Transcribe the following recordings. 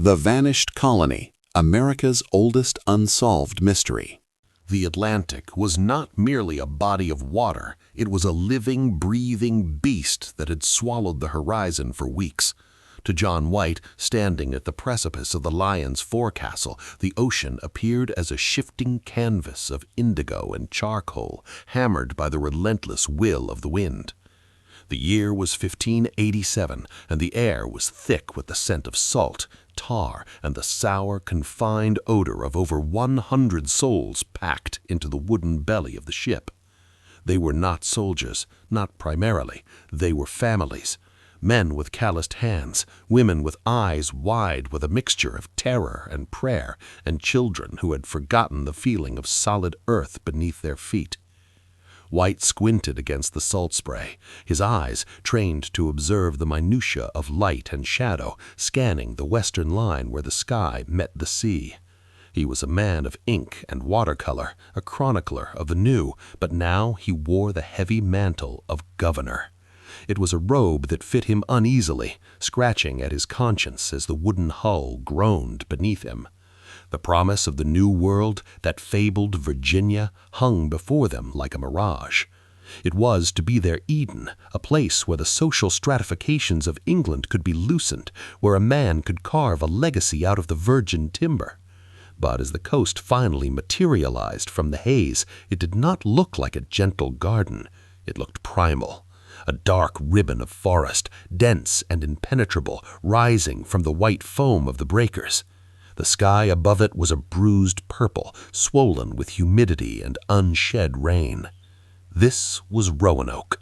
The Vanished Colony, America's oldest unsolved mystery. The Atlantic was not merely a body of water, it was a living, breathing beast that had swallowed the horizon for weeks. To John White, standing at the precipice of the Lion's forecastle, the ocean appeared as a shifting canvas of indigo and charcoal, hammered by the relentless will of the wind. The year was 1587, and the air was thick with the scent of salt, tar, and the sour, confined odor of over 100 souls packed into the wooden belly of the ship. They were not soldiers, not primarily. They were families. Men with calloused hands, women with eyes wide with a mixture of terror and prayer, and children who had forgotten the feeling of solid earth beneath their feet. White squinted against the salt spray, his eyes, trained to observe the minutiae of light and shadow, scanning the western line where the sky met the sea. He was a man of ink and watercolor, a chronicler of the new, but now he wore the heavy mantle of governor. It was a robe that fit him uneasily, scratching at his conscience as the wooden hull groaned beneath him. The promise of the New World, that fabled Virginia, hung before them like a mirage. It was to be their Eden, a place where the social stratifications of England could be loosened, where a man could carve a legacy out of the virgin timber. But as the coast finally materialized from the haze, it did not look like a gentle garden. It looked primal. A dark ribbon of forest, dense and impenetrable, rising from the white foam of the breakers. The sky above it was a bruised purple, swollen with humidity and unshed rain. This was Roanoke.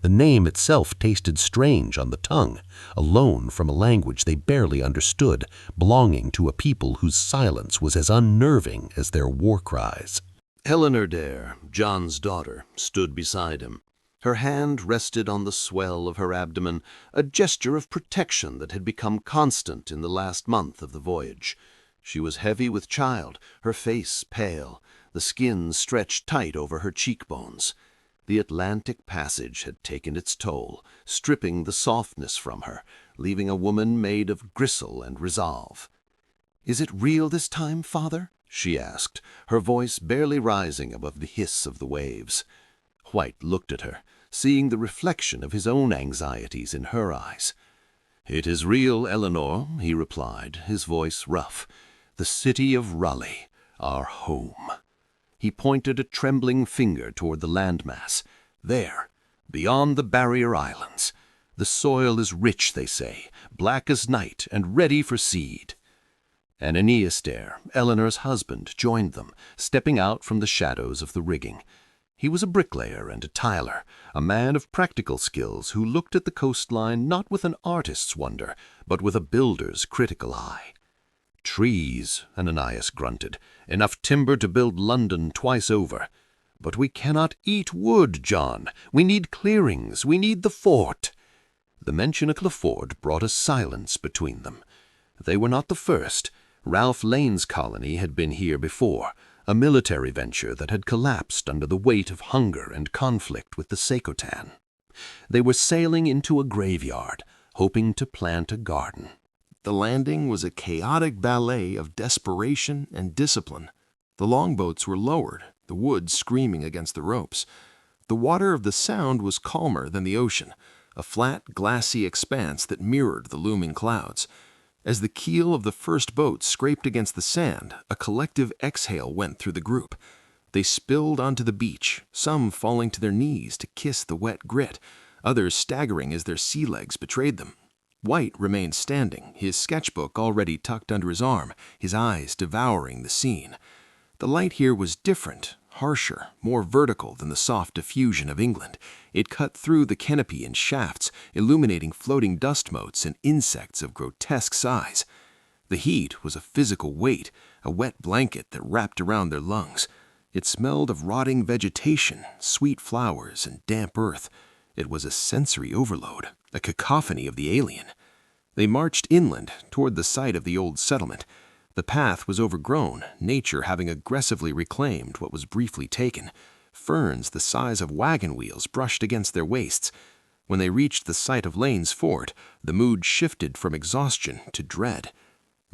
The name itself tasted strange on the tongue, a loan from a language they barely understood, belonging to a people whose silence was as unnerving as their war cries. Eleanor Dare, John's daughter, stood beside him. Her hand rested on the swell of her abdomen, a gesture of protection that had become constant in the last month of the voyage. She was heavy with child, her face pale, the skin stretched tight over her cheekbones. The Atlantic passage had taken its toll, stripping the softness from her, leaving a woman made of gristle and resolve. "Is it real this time, Father?" she asked, her voice barely rising above the hiss of the waves. White looked at her, seeing the reflection of his own anxieties in her eyes. "It is real, Eleanor," he replied, his voice rough. "The city of Raleigh, our home." He pointed a trembling finger toward the landmass. "There, beyond the barrier islands. The soil is rich, they say, black as night and ready for seed." Ananias Dare, Eleanor's husband, joined them, stepping out from the shadows of the rigging. He was a bricklayer and a tiler, a man of practical skills who looked at the coastline not with an artist's wonder, but with a builder's critical eye. "Trees," Ananias grunted, "enough timber to build London twice over. But we cannot eat wood, John. We need clearings. We need the fort." The mention of the fort brought a silence between them. They were not the first. Ralph Lane's colony had been here before, a military venture that had collapsed under the weight of hunger and conflict with the CROATOAN. They were sailing into a graveyard, hoping to plant a garden. The landing was a chaotic ballet of desperation and discipline. The longboats were lowered, the wood screaming against the ropes. The water of the Sound was calmer than the ocean, a flat, glassy expanse that mirrored the looming clouds. As the keel of the first boat scraped against the sand, a collective exhale went through the group. They spilled onto the beach, some falling to their knees to kiss the wet grit, others staggering as their sea legs betrayed them. White remained standing, his sketchbook already tucked under his arm, his eyes devouring the scene. The light here was different, harsher, more vertical than the soft diffusion of England. It cut through the canopy in shafts, illuminating floating dust motes and insects of grotesque size. The heat was a physical weight, a wet blanket that wrapped around their lungs. It smelled of rotting vegetation, sweet flowers, and damp earth. It was a sensory overload, a cacophony of the alien. They marched inland, toward the site of the old settlement. The path was overgrown, nature having aggressively reclaimed what was briefly taken. Ferns the size of wagon wheels brushed against their waists. When they reached the site of Lane's fort, the mood shifted from exhaustion to dread.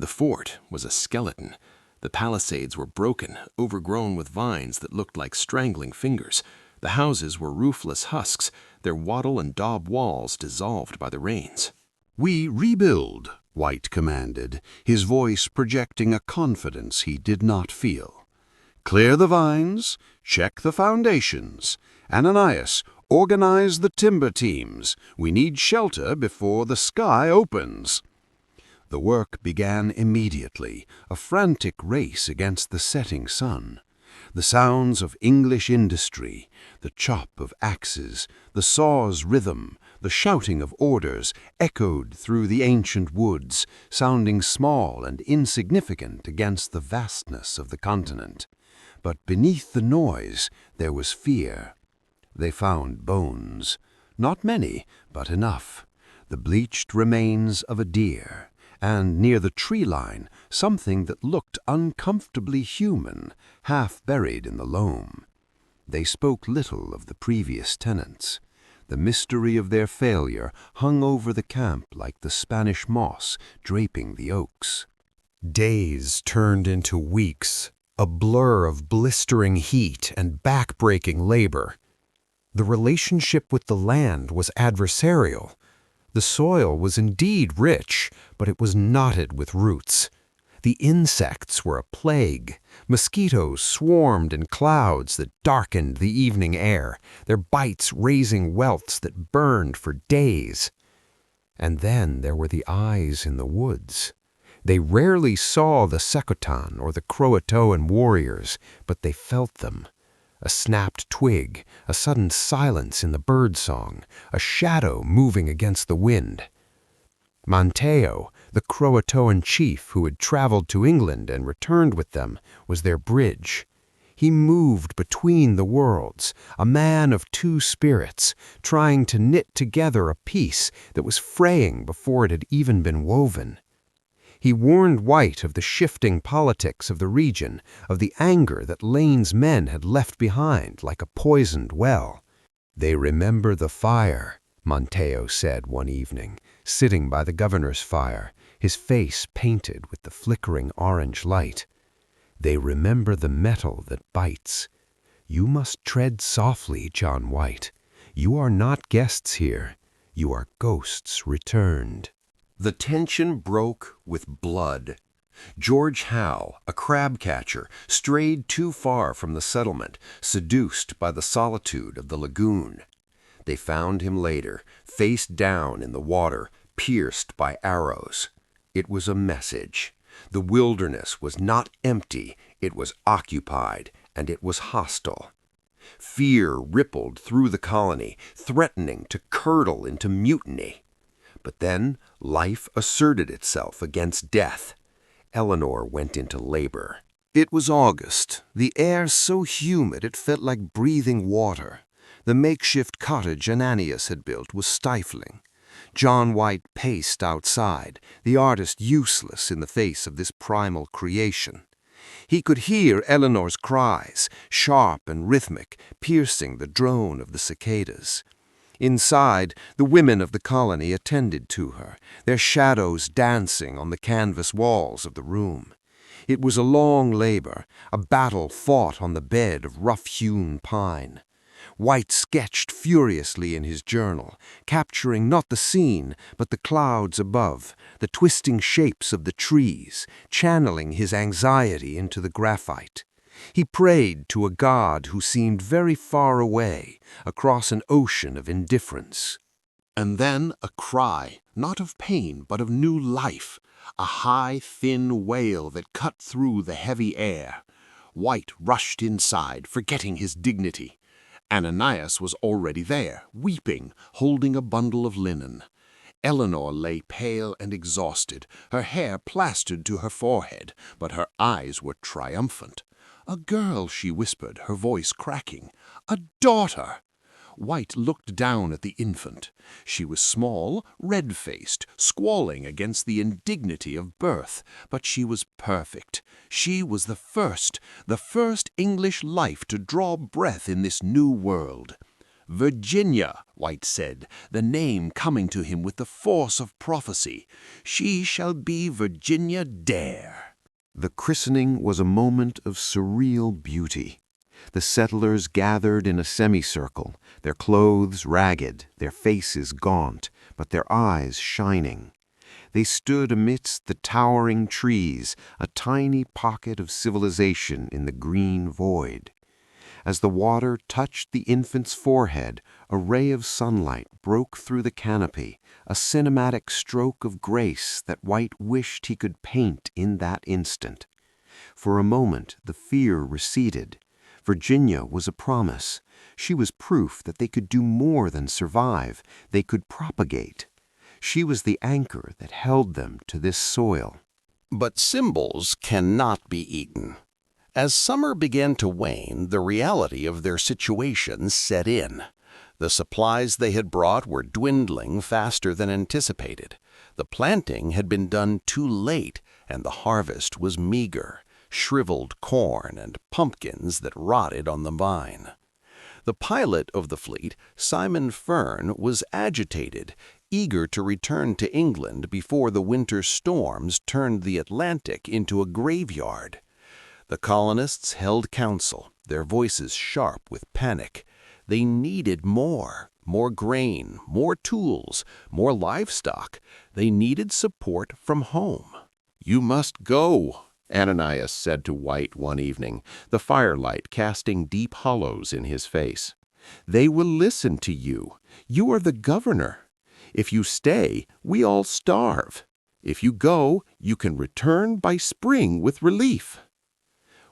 The fort was a skeleton. The palisades were broken, overgrown with vines that looked like strangling fingers. The houses were roofless husks, their wattle and daub walls dissolved by the rains. "We rebuild," White commanded, his voice projecting a confidence he did not feel. "Clear the vines, check the foundations. Ananias, organize the timber teams. We need shelter before the sky opens." The work began immediately, a frantic race against the setting sun. The sounds of English industry, the chop of axes, the saw's rhythm, the shouting of orders echoed through the ancient woods, sounding small and insignificant against the vastness of the continent. But beneath the noise there was fear. They found bones. Not many, but enough. The bleached remains of a deer, and near the tree line something that looked uncomfortably human, half buried in the loam. They spoke little of the previous tenants. The mystery of their failure hung over the camp like the Spanish moss draping the oaks. Days turned into weeks, a blur of blistering heat and back-breaking labor. The relationship with the land was adversarial. The soil was indeed rich, but it was knotted with roots. The insects were a plague. Mosquitoes swarmed in clouds that darkened the evening air, their bites raising welts that burned for days. And then there were the eyes in the woods. They rarely saw the CROATOAN or the CROATOAN warriors, but they felt them. A snapped twig, a sudden silence in the birdsong, a shadow moving against the wind. Manteo, the CROATOAN chief who had traveled to England and returned with them, was their bridge. He moved between the worlds, a man of two spirits, trying to knit together a piece that was fraying before it had even been woven. He warned White of the shifting politics of the region, of the anger that Lane's men had left behind like a poisoned well. "They remember the fire," Manteo said one evening, sitting by the governor's fire, his face painted with the flickering orange light. "They remember the metal that bites. You must tread softly, John White. You are not guests here. You are ghosts returned." The tension broke with blood. George Howe, a crab catcher, strayed too far from the settlement, seduced by the solitude of the lagoon. They found him later, face down in the water, pierced by arrows. It was a message. The wilderness was not empty, it was occupied, and it was hostile. Fear rippled through the colony, threatening to curdle into mutiny. But then life asserted itself against death. Eleanor went into labor. It was August, the air so humid it felt like breathing water. The makeshift cottage Ananias had built was stifling. John White paced outside, the artist useless in the face of this primal creation. He could hear Eleanor's cries, sharp and rhythmic, piercing the drone of the cicadas. Inside, the women of the colony attended to her, their shadows dancing on the canvas walls of the room. It was a long labor, a battle fought on the bed of rough-hewn pine. White sketched furiously in his journal, capturing not the scene, but the clouds above, the twisting shapes of the trees, channeling his anxiety into the graphite. He prayed to a God who seemed very far away, across an ocean of indifference. And then a cry, not of pain, but of new life, a high, thin wail that cut through the heavy air. White rushed inside, forgetting his dignity. Ananias was already there, weeping, holding a bundle of linen. Eleanor lay pale and exhausted, her hair plastered to her forehead, but her eyes were triumphant. "A girl," she whispered, her voice cracking. "A daughter!" White looked down at the infant. She was small, red-faced, squalling against the indignity of birth, but she was perfect. She was the first English life to draw breath in this new world. "Virginia," White said, the name coming to him with the force of prophecy. "She shall be Virginia Dare." The christening was a moment of surreal beauty. The settlers gathered in a semicircle, their clothes ragged, their faces gaunt, but their eyes shining. They stood amidst the towering trees, a tiny pocket of civilization in the green void. As the water touched the infant's forehead, a ray of sunlight broke through the canopy, a cinematic stroke of grace that White wished he could paint in that instant. For a moment the fear receded. Virginia was a promise. She was proof that they could do more than survive. They could propagate. She was the anchor that held them to this soil. But symbols cannot be eaten. As summer began to wane, the reality of their situation set in. The supplies they had brought were dwindling faster than anticipated. The planting had been done too late, and the harvest was meager, shriveled corn and pumpkins that rotted on the vine. The pilot of the fleet, Simon Fern, was agitated, eager to return to England before the winter storms turned the Atlantic into a graveyard. The colonists held council, their voices sharp with panic. They needed more grain, more tools, more livestock. They needed support from home. "You must go," Ananias said to White one evening, the firelight casting deep hollows in his face. "They will listen to you. You are the governor. If you stay, we all starve. If you go, you can return by spring with relief."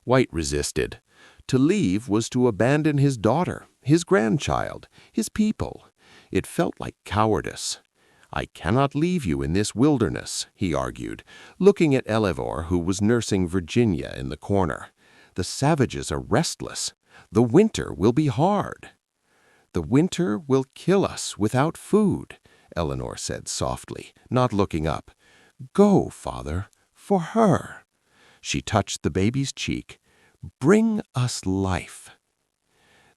White resisted. To leave was to abandon his daughter, his grandchild, his people. It felt like cowardice. "I cannot leave you in this wilderness," he argued, looking at Elivor, who was nursing Virginia in the corner. "The savages are restless. The winter will be hard." "The winter will kill us without food," Eleanor said softly, not looking up. "Go, Father, for her." She touched the baby's cheek. "Bring us life."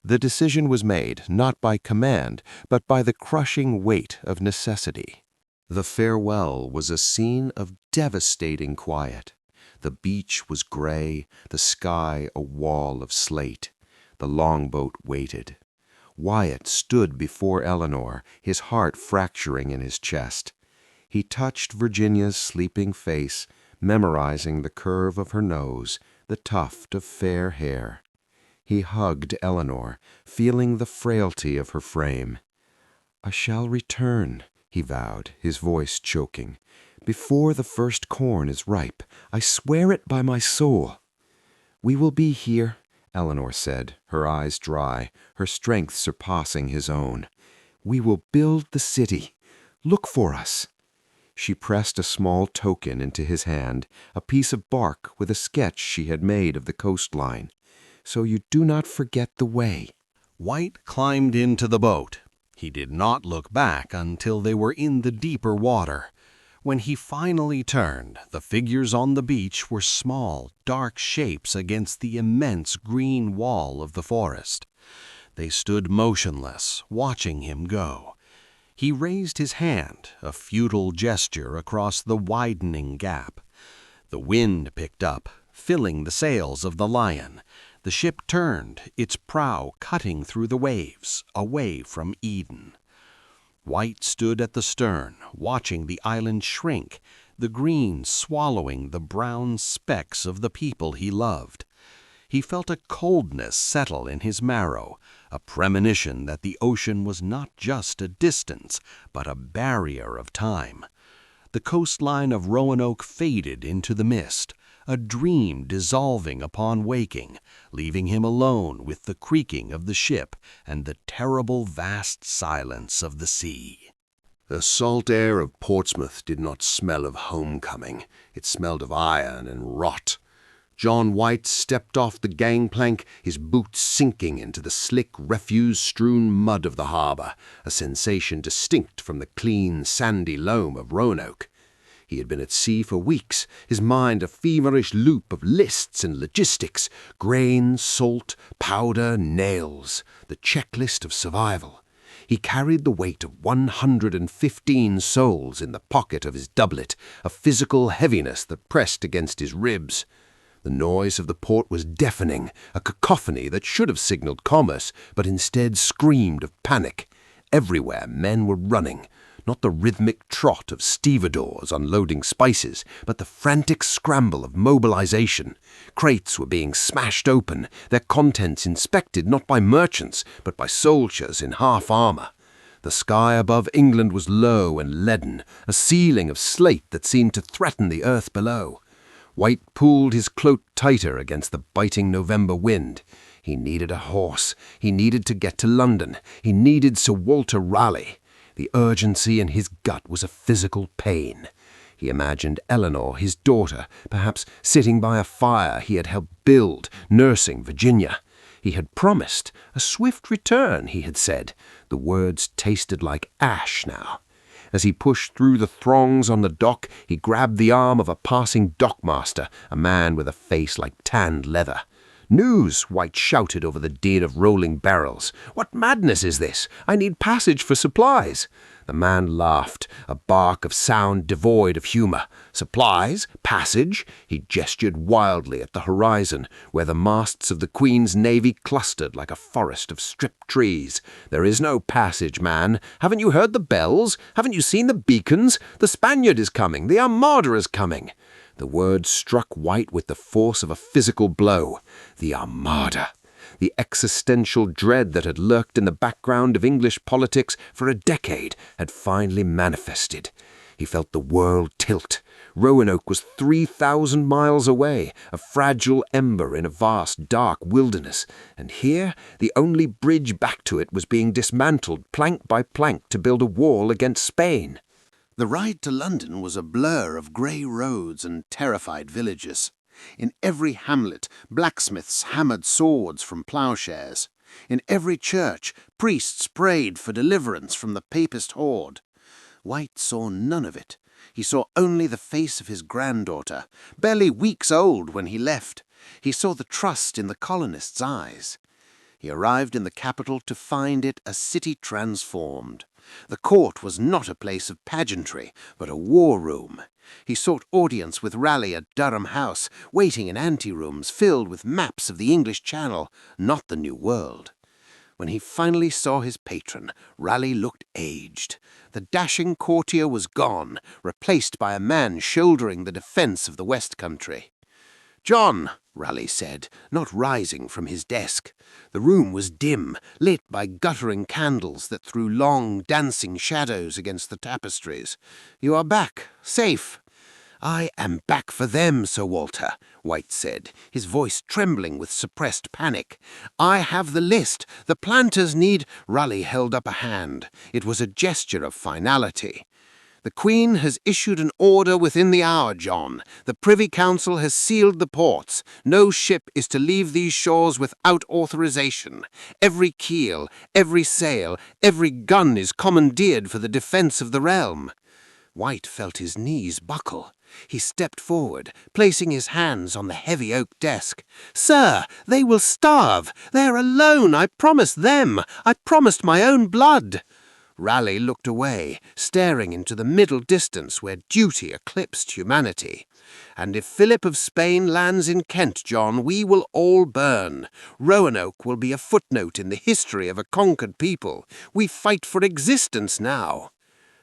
The decision was made, not by command, but by the crushing weight of necessity. The farewell was a scene of devastating quiet. The beach was gray, the sky a wall of slate. The longboat waited. Wyatt stood before Eleanor, his heart fracturing in his chest. He touched Virginia's sleeping face, memorizing the curve of her nose, the tuft of fair hair. He hugged Eleanor, feeling the frailty of her frame. "I shall return," he vowed, his voice choking. "Before the first corn is ripe. I swear it by my soul." "We will be here," Eleanor said, her eyes dry, her strength surpassing his own. "We will build the city. Look for us." She pressed a small token into his hand, a piece of bark with a sketch she had made of the coastline. "So you do not forget the way." White climbed into the boat. He did not look back until they were in the deeper water. When he finally turned, the figures on the beach were small, dark shapes against the immense green wall of the forest. They stood motionless, watching him go. He raised his hand, a futile gesture across the widening gap. The wind picked up, filling the sails of the Lion. The ship turned, its prow cutting through the waves, away from Eden. White stood at the stern, watching the island shrink, the green swallowing the brown specks of the people he loved. He felt a coldness settle in his marrow, a premonition that the ocean was not just a distance, but a barrier of time. The coastline of Roanoke faded into the mist, a dream dissolving upon waking, leaving him alone with the creaking of the ship and the terrible vast silence of the sea. The salt air of Portsmouth did not smell of homecoming. It smelled of iron and rot. John White stepped off the gangplank, his boots sinking into the slick, refuse-strewn mud of the harbor, a sensation distinct from the clean, sandy loam of Roanoke. He had been at sea for weeks, his mind a feverish loop of lists and logistics, grain, salt, powder, nails, the checklist of survival. He carried the weight of 115 souls in the pocket of his doublet, a physical heaviness that pressed against his ribs. The noise of the port was deafening, a cacophony that should have signaled commerce, but instead screamed of panic. Everywhere men were running, not the rhythmic trot of stevedores unloading spices, but the frantic scramble of mobilization. Crates were being smashed open, their contents inspected not by merchants, but by soldiers in half armor. The sky above England was low and leaden, a ceiling of slate that seemed to threaten the earth below. White pulled his cloak tighter against the biting November wind. He needed a horse. He needed to get to London. He needed Sir Walter Raleigh. The urgency in his gut was a physical pain. He imagined Eleanor, his daughter, perhaps sitting by a fire he had helped build, nursing Virginia. He had promised a swift return, he had said. The words tasted like ash now. As he pushed through the throngs on the dock, he grabbed the arm of a passing dockmaster, a man with a face like tanned leather. "News!" White shouted over the din of rolling barrels. "What madness is this? I need passage for supplies." The man laughed, a bark of sound devoid of humor. "Supplies? Passage?" He gestured wildly at the horizon, where the masts of the Queen's Navy clustered like a forest of stripped trees. "There is no passage, man. Haven't you heard the bells? Haven't you seen the beacons? The Spaniard is coming. The Armada is coming." The word struck White with the force of a physical blow. The Armada. The existential dread that had lurked in the background of English politics for a decade had finally manifested. He felt the world tilt. Roanoke was 3,000 miles away, a fragile ember in a vast, dark wilderness, and here the only bridge back to it was being dismantled plank by plank to build a wall against Spain. The ride to London was a blur of grey roads and terrified villages. In every hamlet, blacksmiths hammered swords from ploughshares. In every church, priests prayed for deliverance from the papist horde. White saw none of it. He saw only the face of his granddaughter, barely weeks old when he left. He saw the trust in the colonists' eyes. He arrived in the capital to find it a city transformed. The court was not a place of pageantry, but a war room. He sought audience with Raleigh at Durham House, waiting in anterooms filled with maps of the English Channel, not the New World. When he finally saw his patron, Raleigh looked aged. The dashing courtier was gone, replaced by a man shouldering the defense of the West Country. "John," Raleigh said, not rising from his desk. The room was dim, lit by guttering candles that threw long, dancing shadows against the tapestries. "You are back, safe." "I am back for them, Sir Walter," White said, his voice trembling with suppressed panic. "I have the list. The planters need—" Raleigh held up a hand. It was a gesture of finality. "The Queen has issued an order within the hour, John. The Privy Council has sealed the ports. No ship is to leave these shores without authorization. Every keel, every sail, every gun is commandeered for the defense of the realm." White felt his knees buckle. He stepped forward, placing his hands on the heavy oak desk. "Sir, they will starve. They are alone. I promised them. I promised my own blood." Raleigh looked away, staring into the middle distance where duty eclipsed humanity. "And if Philip of Spain lands in Kent, John, we will all burn. Roanoke will be a footnote in the history of a conquered people. We fight for existence now."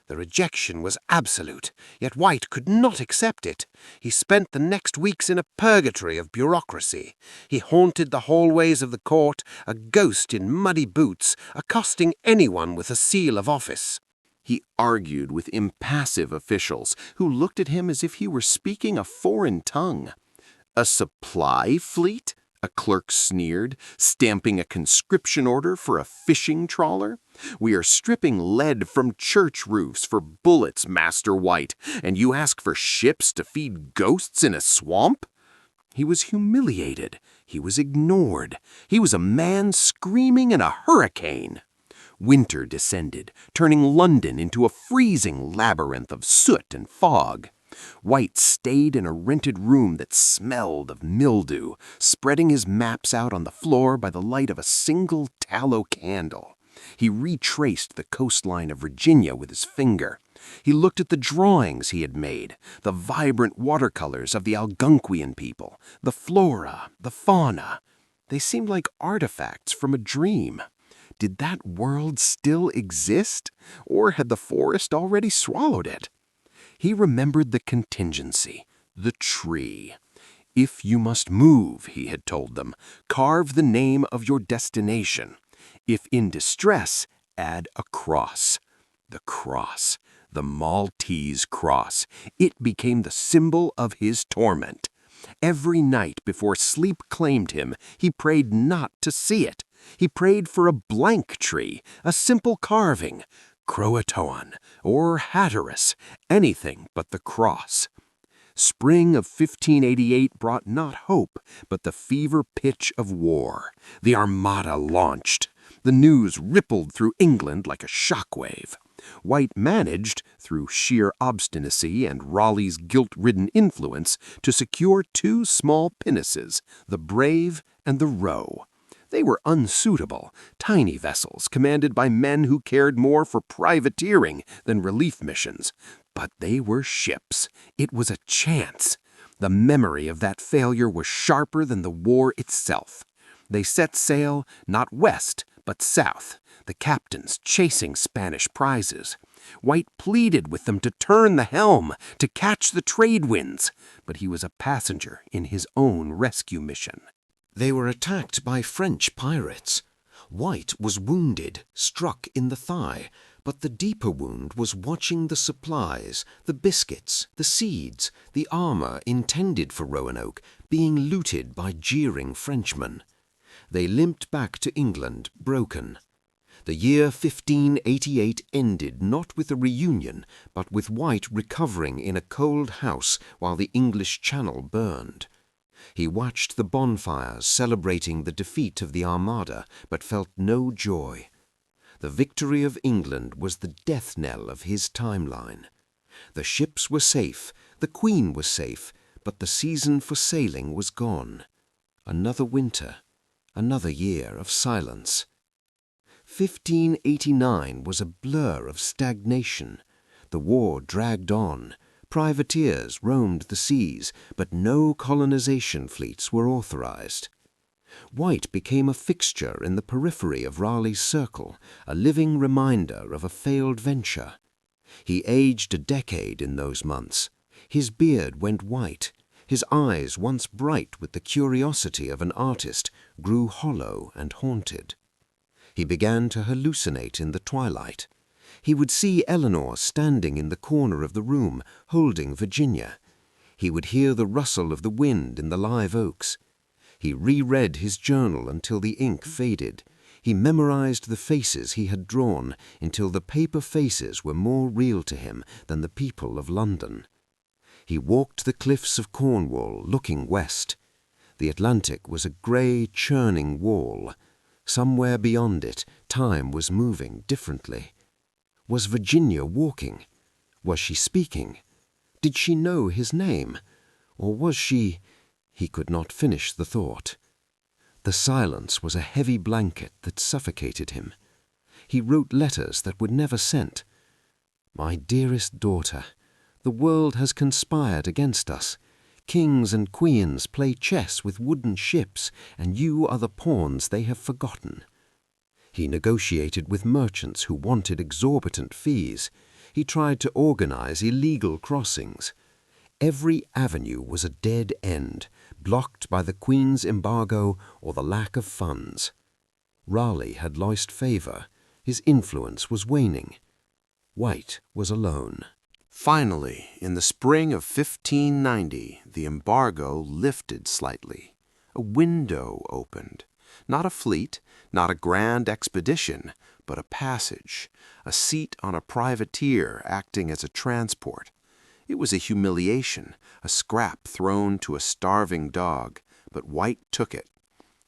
The rejection was absolute, yet White could not accept it. He spent the next weeks in a purgatory of bureaucracy. He haunted the hallways of the court, a ghost in muddy boots, accosting anyone with a seal of office. He argued with impassive officials who looked at him as if he were speaking a foreign tongue. "A supply fleet?" a clerk sneered, stamping a conscription order for a fishing trawler. "We are stripping lead from church roofs for bullets, Master White, and you ask for ships to feed ghosts in a swamp?" He was humiliated. He was ignored. He was a man screaming in a hurricane. Winter descended, turning London into a freezing labyrinth of soot and fog. White stayed in a rented room that smelled of mildew, spreading his maps out on the floor by the light of a single tallow candle. He retraced the coastline of Virginia with his finger. He looked at the drawings he had made, the vibrant watercolors of the Algonquian people, the flora, the fauna. They seemed like artifacts from a dream. Did that world still exist, or had the forest already swallowed it? He remembered the contingency, the tree. If you must move, he had told them, carve the name of your destination. If in distress, add a cross. The cross, the Maltese cross. It became the symbol of his torment. Every night before sleep claimed him, he prayed not to see it. He prayed for a blank tree, a simple carving, CROATOAN or Hatteras, anything but the cross. Spring of 1588 brought not hope, but the fever pitch of war. The Armada launched. The news rippled through England like a shockwave. White managed, through sheer obstinacy and Raleigh's guilt-ridden influence, to secure 2 small pinnaces, the Brave and the Roe. They were unsuitable, tiny vessels commanded by men who cared more for privateering than relief missions. But they were ships. It was a chance. The memory of that failure was sharper than the war itself. They set sail, not west, but south, the captains chasing Spanish prizes. White pleaded with them to turn the helm, to catch the trade winds, but he was a passenger in his own rescue mission. They were attacked by French pirates. White was wounded, struck in the thigh, but the deeper wound was watching the supplies, the biscuits, the seeds, the armor intended for Roanoke being looted by jeering Frenchmen. They limped back to England, broken. The year 1588 ended not with a reunion, but with White recovering in a cold house while the English Channel burned. He watched the bonfires celebrating the defeat of the Armada, but felt no joy. The victory of England was the death knell of his timeline. The ships were safe, the Queen was safe, but the season for sailing was gone. Another winter, another year of silence. 1589 was a blur of stagnation. The war dragged on. Privateers roamed the seas, but no colonization fleets were authorized. White became a fixture in the periphery of Raleigh's circle, a living reminder of a failed venture. He aged a decade in those months. His beard went white. His eyes, once bright with the curiosity of an artist, grew hollow and haunted. He began to hallucinate in the twilight. He would see Eleanor standing in the corner of the room, holding Virginia. He would hear the rustle of the wind in the live oaks. He reread his journal until the ink faded. He memorized the faces he had drawn until the paper faces were more real to him than the people of London. He walked the cliffs of Cornwall, looking west. The Atlantic was a grey, churning wall. Somewhere beyond it, time was moving differently. Was Virginia walking? Was she speaking? Did she know his name? Or was she— He could not finish the thought. The silence was a heavy blanket that suffocated him. He wrote letters that were never sent. "My dearest daughter, the world has conspired against us. Kings and queens play chess with wooden ships, and you are the pawns they have forgotten." He negotiated with merchants who wanted exorbitant fees. He tried to organize illegal crossings. Every avenue was a dead end, blocked by the Queen's embargo or the lack of funds. Raleigh had lost favor. His influence was waning. White was alone. Finally, in the spring of 1590, the embargo lifted slightly. A window opened. Not a fleet, not a grand expedition, but a passage, a seat on a privateer acting as a transport. It was a humiliation, a scrap thrown to a starving dog, but White took it.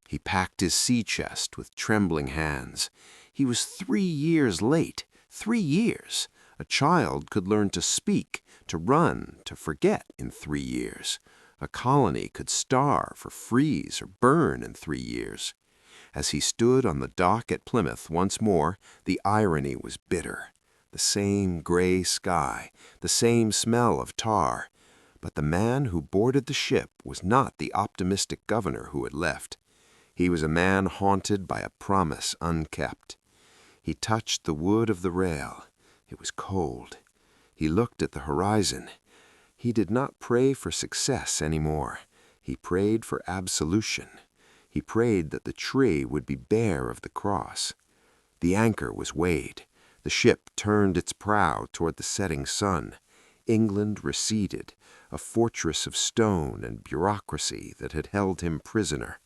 He packed his sea chest with trembling hands. He was 3 years late. 3 years. A child could learn to speak, to run, to forget in 3 years. A colony could starve or freeze or burn in 3 years. As he stood on the dock at Plymouth once more, the irony was bitter. The same gray sky, the same smell of tar. But the man who boarded the ship was not the optimistic governor who had left. He was a man haunted by a promise unkept. He touched the wood of the rail. It was cold. He looked at the horizon. He did not pray for success anymore. He prayed for absolution. He prayed that the tree would be bare of the cross. The anchor was weighed. The ship turned its prow toward the setting sun. England receded, a fortress of stone and bureaucracy that had held him prisoner.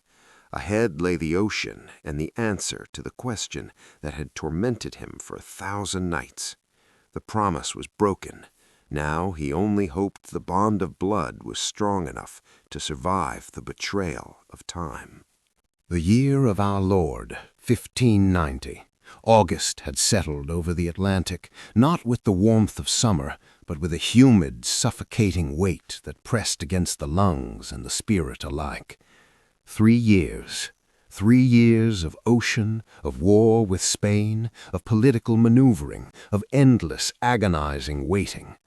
Ahead lay the ocean and the answer to the question that had tormented him for 1,000 nights. The promise was broken. Now he only hoped the bond of blood was strong enough to survive the betrayal of time. The year of our Lord, 1590. August had settled over the Atlantic, not with the warmth of summer, but with a humid, suffocating weight that pressed against the lungs and the spirit alike. 3 years. 3 years of ocean, of war with Spain, of political maneuvering, of endless, agonizing waiting.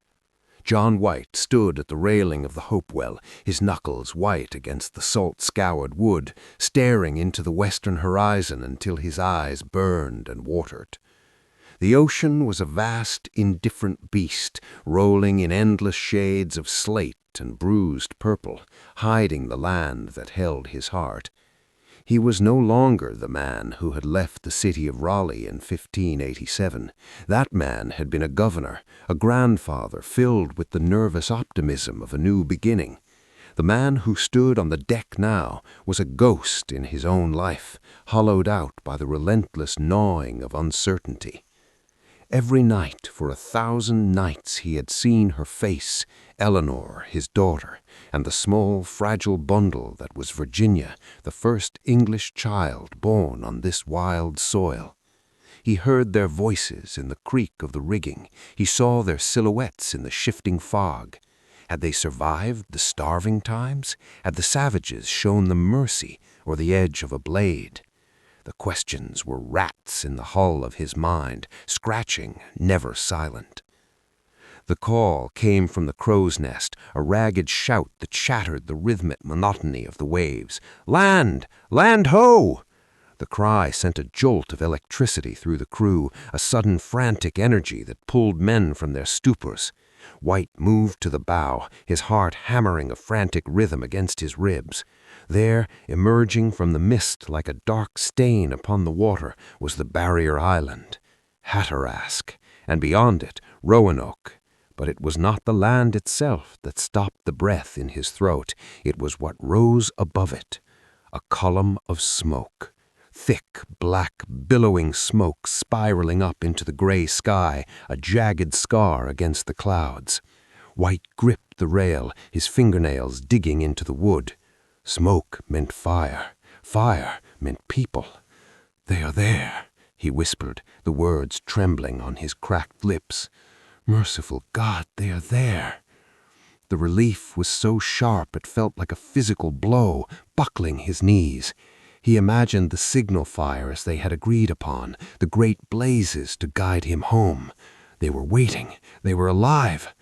John White stood at the railing of the Hopewell, his knuckles white against the salt-scoured wood, staring into the western horizon until his eyes burned and watered. The ocean was a vast, indifferent beast, rolling in endless shades of slate and bruised purple, hiding the land that held his heart. He was no longer the man who had left the city of Raleigh in 1587. That man had been a governor, a grandfather filled with the nervous optimism of a new beginning. The man who stood on the deck now was a ghost in his own life, hollowed out by the relentless gnawing of uncertainty. Every night for 1,000 nights he had seen her face, Eleanor, his daughter, and the small, fragile bundle that was Virginia, the first English child born on this wild soil. He heard their voices in the creak of the rigging. He saw their silhouettes in the shifting fog. Had they survived the starving times? Had the savages shown them mercy or the edge of a blade? The questions were rats in the hull of his mind, scratching, never silent. The call came from the crow's nest, a ragged shout that shattered the rhythmic monotony of the waves. "Land! Land ho!" The cry sent a jolt of electricity through the crew, a sudden frantic energy that pulled men from their stupors. White moved to the bow, his heart hammering a frantic rhythm against his ribs. There, emerging from the mist like a dark stain upon the water, was the barrier island, Hatteras, and beyond it, Roanoke. But it was not the land itself that stopped the breath in his throat. It was what rose above it, a column of smoke. Thick, black, billowing smoke spiraling up into the gray sky, a jagged scar against the clouds. White gripped the rail, his fingernails digging into the wood. Smoke meant fire. Fire meant people. "They are there," he whispered, the words trembling on his cracked lips. "Merciful God, they are there." The relief was so sharp it felt like a physical blow, buckling his knees. He imagined the signal fires they had agreed upon, the great blazes to guide him home. They were waiting. They were alive.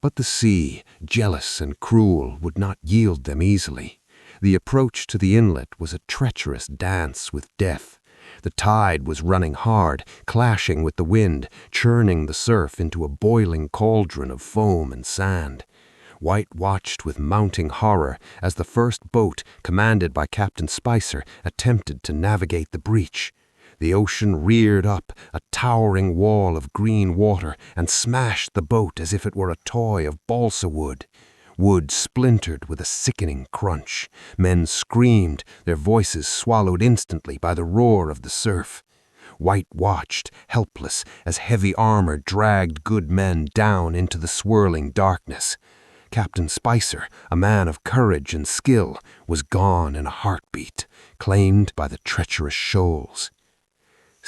But the sea, jealous and cruel, would not yield them easily. The approach to the inlet was a treacherous dance with death. The tide was running hard, clashing with the wind, churning the surf into a boiling cauldron of foam and sand. White watched with mounting horror as the first boat, commanded by Captain Spicer, attempted to navigate the breach. The ocean reared up, a towering wall of green water, and smashed the boat as if it were a toy of balsa wood. Wood splintered with a sickening crunch. Men screamed, their voices swallowed instantly by the roar of the surf. White watched, helpless, as heavy armor dragged good men down into the swirling darkness. Captain Spicer, a man of courage and skill, was gone in a heartbeat, claimed by the treacherous shoals.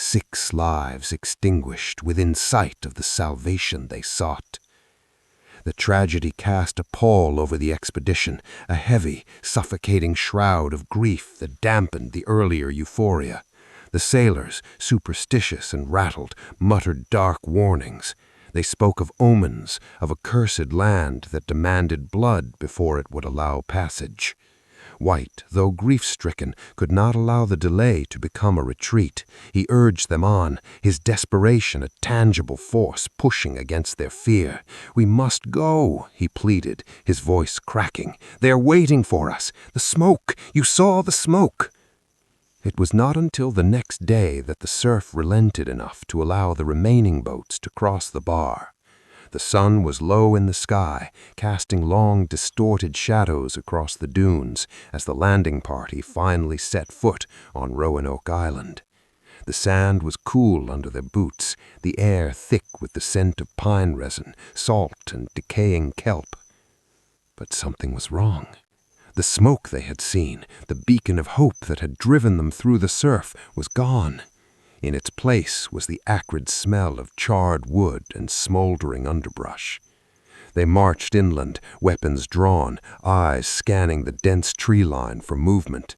6 lives extinguished within sight of the salvation they sought. The tragedy cast a pall over the expedition, a heavy, suffocating shroud of grief that dampened the earlier euphoria. The sailors, superstitious and rattled, muttered dark warnings. They spoke of omens, of a cursed land that demanded blood before it would allow passage. White, though grief-stricken, could not allow the delay to become a retreat. He urged them on, his desperation a tangible force pushing against their fear. "We must go," he pleaded, his voice cracking. "They are waiting for us. The smoke! You saw the smoke!" It was not until the next day that the surf relented enough to allow the remaining boats to cross the bar. The sun was low in the sky, casting long, distorted shadows across the dunes as the landing party finally set foot on Roanoke Island. The sand was cool under their boots, the air thick with the scent of pine resin, salt, and decaying kelp. But something was wrong. The smoke they had seen, the beacon of hope that had driven them through the surf, was gone. In its place was the acrid smell of charred wood and smoldering underbrush. They marched inland, weapons drawn, eyes scanning the dense tree line for movement.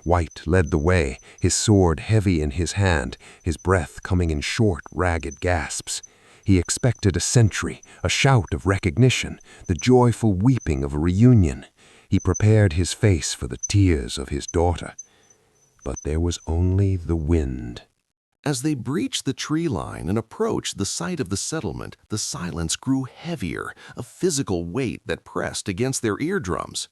White led the way, his sword heavy in his hand, his breath coming in short, ragged gasps. He expected a sentry, a shout of recognition, the joyful weeping of a reunion. He prepared his face for the tears of his daughter. But there was only the wind. As they breached the tree line and approached the site of the settlement, the silence grew heavier, a physical weight that pressed against their eardrums.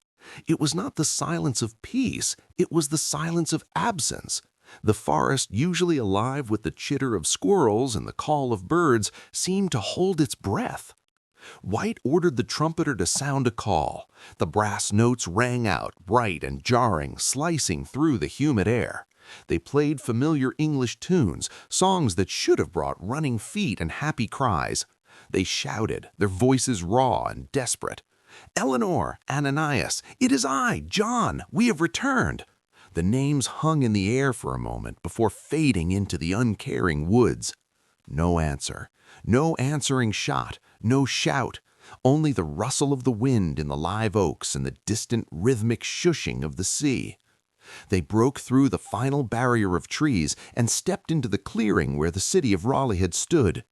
It was not the silence of peace, it was the silence of absence. The forest, usually alive with the chitter of squirrels and the call of birds, seemed to hold its breath. White ordered the trumpeter to sound a call. The brass notes rang out, bright and jarring, slicing through the humid air. They played familiar English tunes, songs that should have brought running feet and happy cries. They shouted, their voices raw and desperate. "Eleanor, Ananias, it is I, John, we have returned." The names hung in the air for a moment before fading into the uncaring woods. No answer, no answering shot, no shout, only the rustle of the wind in the live oaks and the distant rhythmic shushing of the sea. They broke through the final barrier of trees and stepped into the clearing where the city of Raleigh had stood.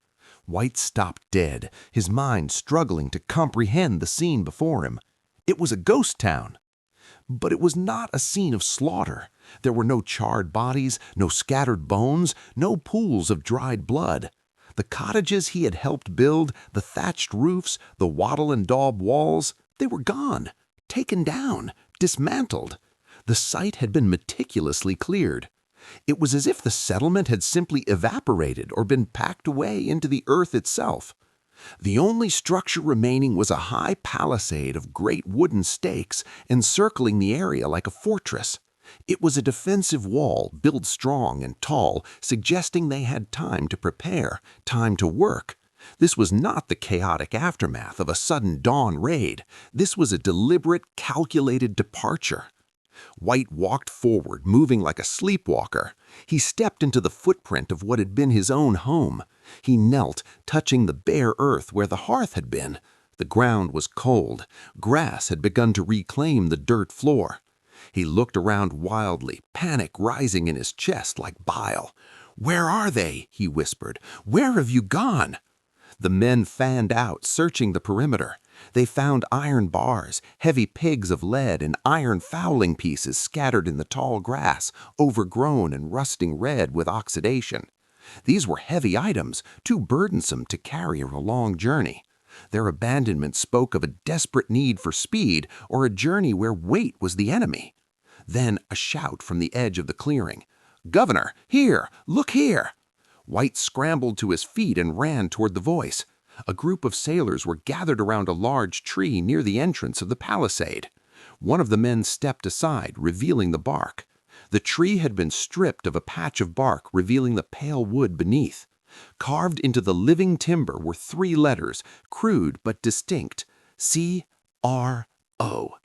White stopped dead, his mind struggling to comprehend the scene before him. It was a ghost town. But it was not a scene of slaughter. There were no charred bodies, no scattered bones, no pools of dried blood. The cottages he had helped build, the thatched roofs, the wattle and daub walls, they were gone, taken down, dismantled. The site had been meticulously cleared. It was as if the settlement had simply evaporated or been packed away into the earth itself. The only structure remaining was a high palisade of great wooden stakes encircling the area like a fortress. It was a defensive wall, built strong and tall, suggesting they had time to prepare, time to work. This was not the chaotic aftermath of a sudden dawn raid. This was a deliberate, calculated departure. White walked forward, moving like a sleepwalker. He stepped into the footprint of what had been his own home. He knelt, touching the bare earth where the hearth had been. The ground was cold. Grass had begun to reclaim the dirt floor. He looked around wildly, panic rising in his chest like bile. "Where are they?" he whispered. "Where have you gone?" The men fanned out, searching the perimeter. They found iron bars, heavy pegs of lead, and iron fowling pieces scattered in the tall grass, overgrown and rusting red with oxidation. These were heavy items, too burdensome to carry a long journey. Their abandonment spoke of a desperate need for speed or a journey where weight was the enemy. Then a shout from the edge of the clearing. "Governor, here! Look here!" White scrambled to his feet and ran toward the voice. A group of sailors were gathered around a large tree near the entrance of the palisade. One of the men stepped aside, revealing the bark. The tree had been stripped of a patch of bark, revealing the pale wood beneath. Carved into the living timber were 3 letters, crude but distinct: C-R-O.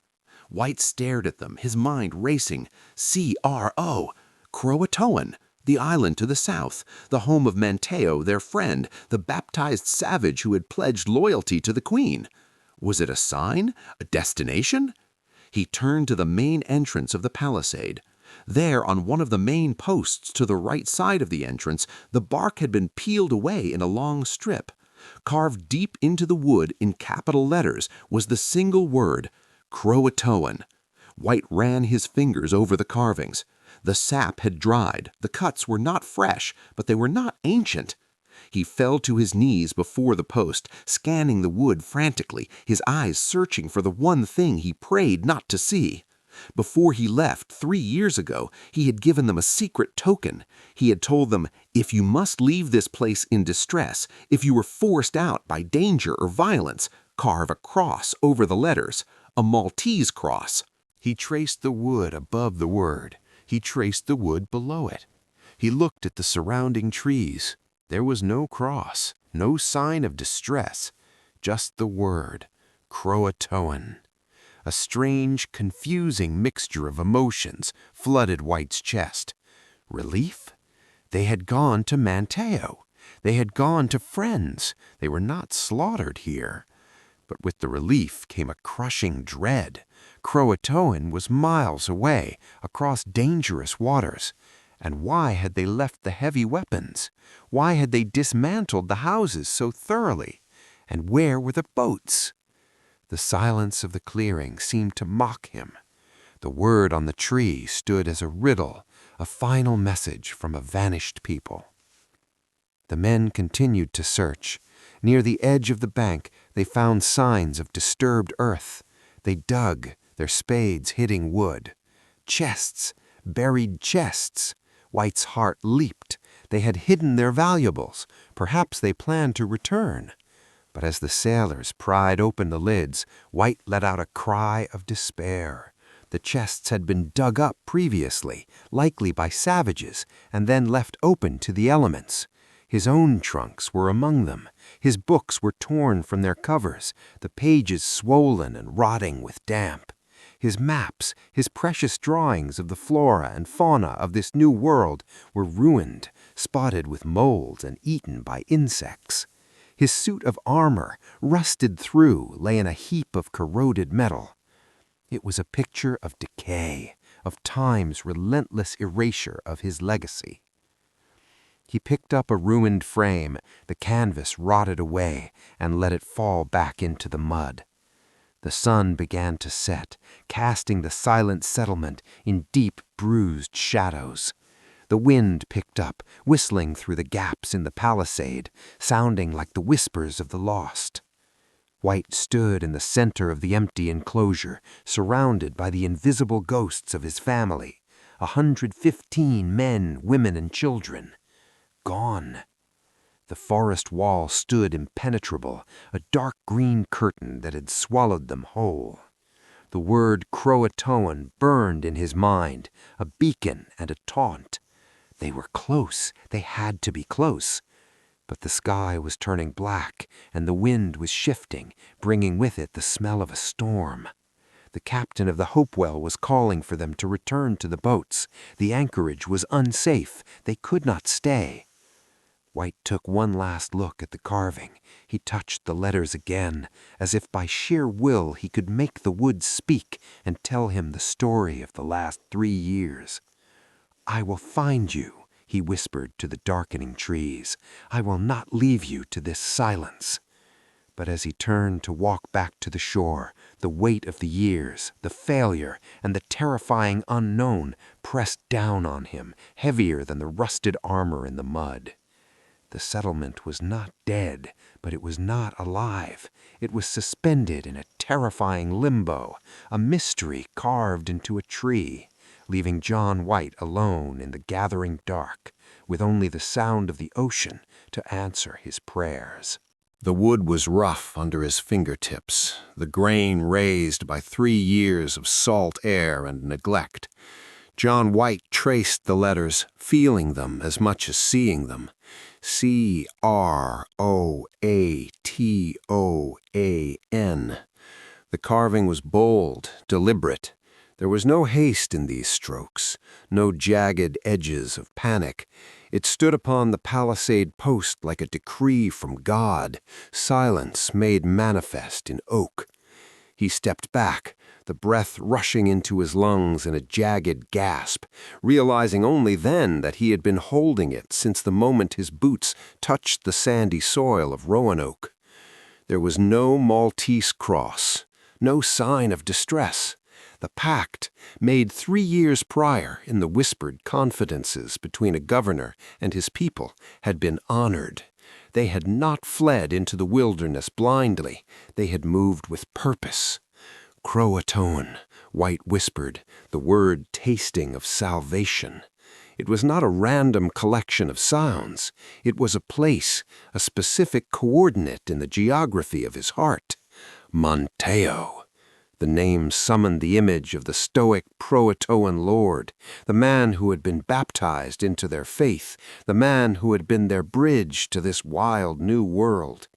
White stared at them, his mind racing. C-R-O. CROATOAN. The island to the south, the home of Manteo, their friend, the baptized savage who had pledged loyalty to the queen. Was it a sign? A destination? He turned to the main entrance of the palisade. There, on one of the main posts to the right side of the entrance, the bark had been peeled away in a long strip. Carved deep into the wood in capital letters was the single word, CROATOAN. White ran his fingers over the carvings. The sap had dried. The cuts were not fresh, but they were not ancient. He fell to his knees before the post, scanning the wood frantically, his eyes searching for the one thing he prayed not to see. Before he left 3 years ago, he had given them a secret token. He had told them, if you must leave this place in distress, if you were forced out by danger or violence, carve a cross over the letters, a Maltese cross. He traced the wood above the word. He traced the wood below it. He looked at the surrounding trees. There was no cross, no sign of distress, just the word, CROATOAN. A strange, confusing mixture of emotions flooded White's chest. Relief? They had gone to Manteo. They had gone to friends. They were not slaughtered here. But with the relief came a crushing dread. CROATOAN was miles away, across dangerous waters. And why had they left the heavy weapons? Why had they dismantled the houses so thoroughly? And where were the boats? The silence of the clearing seemed to mock him. The word on the tree stood as a riddle, a final message from a vanished people. The men continued to search. Near the edge of the bank, they found signs of disturbed earth. They dug, their spades hitting wood. Chests, buried chests. White's heart leaped. They had hidden their valuables. Perhaps they planned to return. But as the sailors pried open the lids, White let out a cry of despair. The chests had been dug up previously, likely by savages, and then left open to the elements. His own trunks were among them. His books were torn from their covers, the pages swollen and rotting with damp. His maps, his precious drawings of the flora and fauna of this new world were ruined, spotted with mold and eaten by insects. His suit of armor, rusted through, lay in a heap of corroded metal. It was a picture of decay, of time's relentless erasure of his legacy. He picked up a ruined frame, the canvas rotted away, and let it fall back into the mud. The sun began to set, casting the silent settlement in deep, bruised shadows. The wind picked up, whistling through the gaps in the palisade, sounding like the whispers of the lost. White stood in the center of the empty enclosure, surrounded by the invisible ghosts of his family, 115 men, women, and children. Gone. The forest wall stood impenetrable, a dark green curtain that had swallowed them whole. The word CROATOAN burned in his mind, a beacon and a taunt. They were close. They had to be close. But the sky was turning black, and the wind was shifting, bringing with it the smell of a storm. The captain of the Hopewell was calling for them to return to the boats. The anchorage was unsafe. They could not stay. White took one last look at the carving. He touched the letters again, as if by sheer will he could make the wood speak and tell him the story of the last 3 years. "I will find you," he whispered to the darkening trees. "I will not leave you to this silence." But as he turned to walk back to the shore, the weight of the years, the failure, and the terrifying unknown pressed down on him, heavier than the rusted armor in the mud. The settlement was not dead, but it was not alive. It was suspended in a terrifying limbo, a mystery carved into a tree, leaving John White alone in the gathering dark, with only the sound of the ocean to answer his prayers. The wood was rough under his fingertips, the grain raised by 3 years of salt air and neglect. John White traced the letters, feeling them as much as seeing them. CROATOAN. The carving was bold, deliberate. There was no haste in these strokes, no jagged edges of panic. It stood upon the palisade post like a decree from God, silence made manifest in oak. He stepped back, the breath rushing into his lungs in a jagged gasp, realizing only then that he had been holding it since the moment his boots touched the sandy soil of Roanoke. There was no Maltese cross, no sign of distress. The pact, made 3 years prior in the whispered confidences between a governor and his people, had been honored. They had not fled into the wilderness blindly. They had moved with purpose. CROATOAN, White whispered, the word tasting of salvation. It was not a random collection of sounds. It was a place, a specific coordinate in the geography of his heart. Monteo. The name summoned the image of the stoic Croatoan lord, the man who had been baptized into their faith, the man who had been their bridge to this wild new world.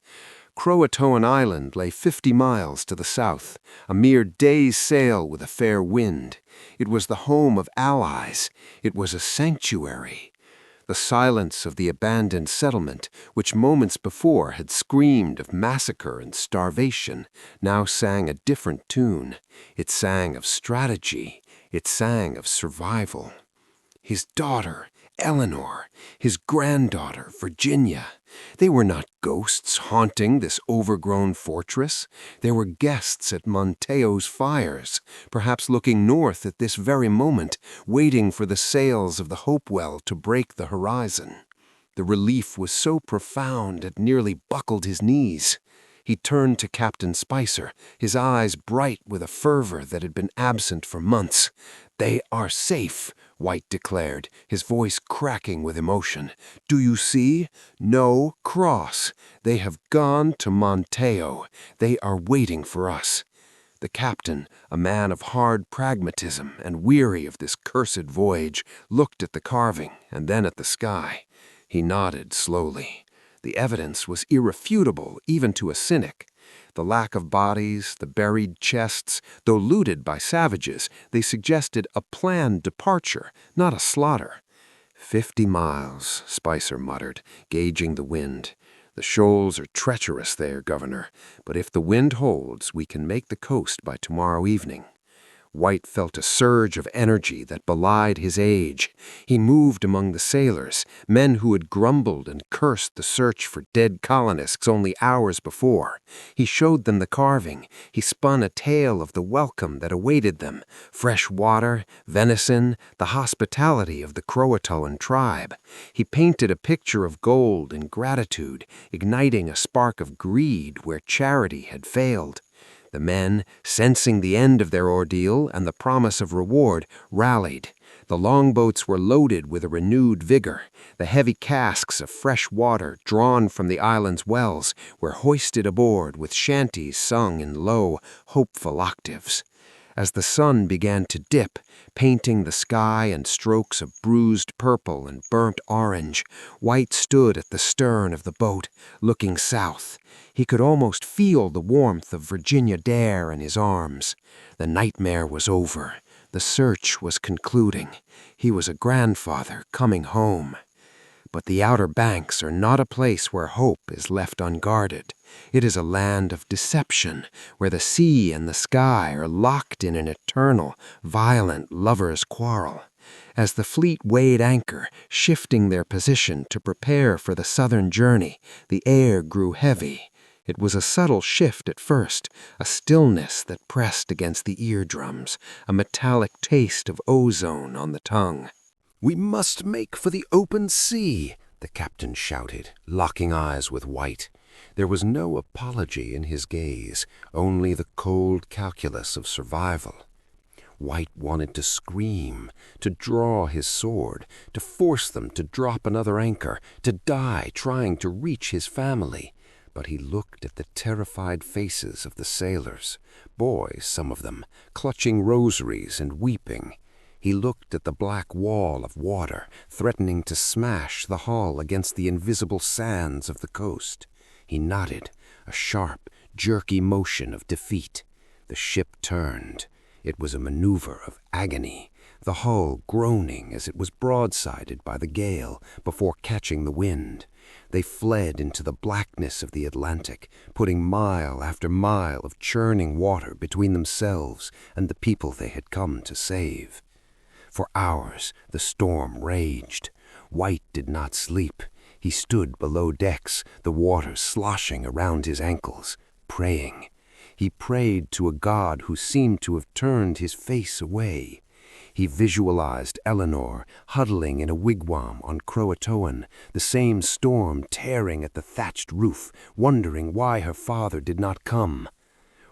CROATOAN Island lay 50 miles to the south, a mere day's sail with a fair wind. It was the home of allies. It was a sanctuary. The silence of the abandoned settlement, which moments before had screamed of massacre and starvation, now sang a different tune. It sang of strategy. It sang of survival. His daughter, Eleanor, his granddaughter, Virginia. They were not ghosts haunting this overgrown fortress. They were guests at Monteo's fires, perhaps looking north at this very moment, waiting for the sails of the Hopewell to break the horizon. The relief was so profound it nearly buckled his knees. He turned to Captain Spicer, his eyes bright with a fervor that had been absent for months. "They are safe," White declared, his voice cracking with emotion. "Do you see? No cross. They have gone to Monteo. They are waiting for us." The captain, a man of hard pragmatism and weary of this cursed voyage, looked at the carving and then at the sky. He nodded slowly. The evidence was irrefutable even to a cynic. The lack of bodies, the buried chests, though looted by savages, they suggested a planned departure, not a slaughter. 50 miles, Spicer muttered, gauging the wind. "The shoals are treacherous there, Governor, but if the wind holds, we can make the coast by tomorrow evening." White felt a surge of energy that belied his age. He moved among the sailors, men who had grumbled and cursed the search for dead colonists only hours before. He showed them the carving. He spun a tale of the welcome that awaited them, fresh water, venison, the hospitality of the Croatoan tribe. He painted a picture of gold and gratitude, igniting a spark of greed where charity had failed. The men, sensing the end of their ordeal and the promise of reward, rallied. The longboats were loaded with a renewed vigor. The heavy casks of fresh water drawn from the island's wells were hoisted aboard with shanties sung in low, hopeful octaves. As the sun began to dip, painting the sky in strokes of bruised purple and burnt orange, White stood at the stern of the boat, looking south. He could almost feel the warmth of Virginia Dare in his arms. The nightmare was over. The search was concluding. He was a grandfather coming home. But the Outer Banks are not a place where hope is left unguarded. It is a land of deception, where the sea and the sky are locked in an eternal, violent lover's quarrel. As the fleet weighed anchor, shifting their position to prepare for the southern journey, the air grew heavy. It was a subtle shift at first, a stillness that pressed against the eardrums, a metallic taste of ozone on the tongue. "We must make for the open sea," the captain shouted, locking eyes with White. There was no apology in his gaze, only the cold calculus of survival. White wanted to scream, to draw his sword, to force them to drop another anchor, to die trying to reach his family. But he looked at the terrified faces of the sailors, boys, some of them, clutching rosaries and weeping. He looked at the black wall of water, threatening to smash the hull against the invisible sands of the coast. He nodded, a sharp, jerky motion of defeat. The ship turned. It was a maneuver of agony, the hull groaning as it was broadsided by the gale before catching the wind. They fled into the blackness of the Atlantic, putting mile after mile of churning water between themselves and the people they had come to save. For hours the storm raged. White did not sleep. He stood below decks, the water sloshing around his ankles, praying. He prayed to a God who seemed to have turned his face away. He visualized Eleanor huddling in a wigwam on CROATOAN, the same storm tearing at the thatched roof, wondering why her father did not come.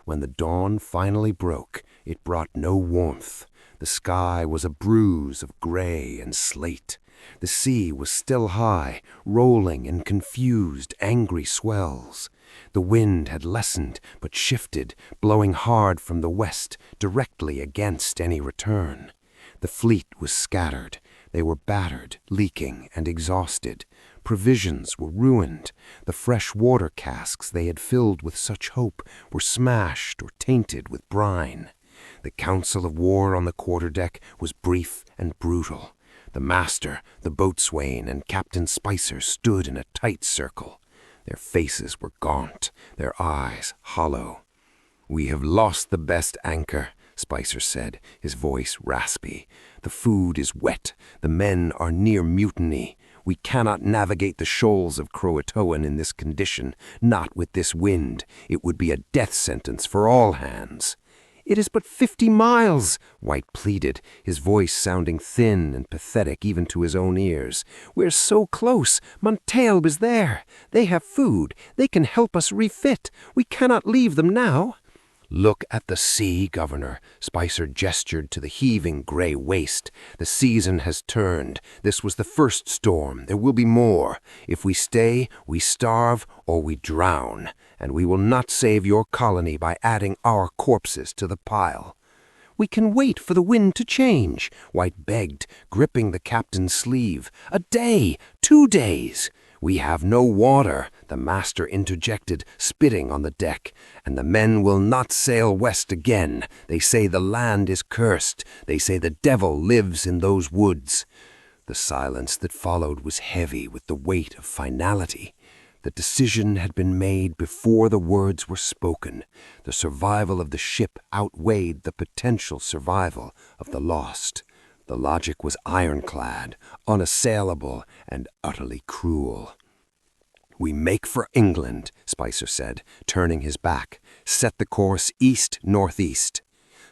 When the dawn finally broke, it brought no warmth. The sky was a bruise of gray and slate. The sea was still high, rolling in confused, angry swells. The wind had lessened, but shifted, blowing hard from the west, directly against any return. The fleet was scattered. They were battered, leaking, and exhausted. Provisions were ruined. The fresh water casks they had filled with such hope were smashed or tainted with brine. The council of war on the quarterdeck was brief and brutal. The master, the boatswain, and Captain Spicer stood in a tight circle. Their faces were gaunt, their eyes hollow. "We have lost the best anchor," Spicer said, his voice raspy. "The food is wet. The men are near mutiny. We cannot navigate the shoals of CROATOAN in this condition, not with this wind. It would be a death sentence for all hands." "It is but 50 miles, White pleaded, his voice sounding thin and pathetic even to his own ears. "We're so close. Montalb is there. They have food. They can help us refit. We cannot leave them now." "Look at the sea, Governor." Spicer gestured to the heaving gray waste. "The season has turned. This was the first storm. There will be more. If we stay, we starve or we drown. And we will not save your colony by adding our corpses to the pile." "We can wait for the wind to change," White begged, gripping the captain's sleeve. "A day, 2 days." "We have no water," the master interjected, spitting on the deck. "And the men will not sail west again. They say the land is cursed. They say the devil lives in those woods." The silence that followed was heavy with the weight of finality. The decision had been made before the words were spoken. The survival of the ship outweighed the potential survival of the lost. The logic was ironclad, unassailable, and utterly cruel. "We make for England," Spicer said, turning his back. "Set the course east-northeast."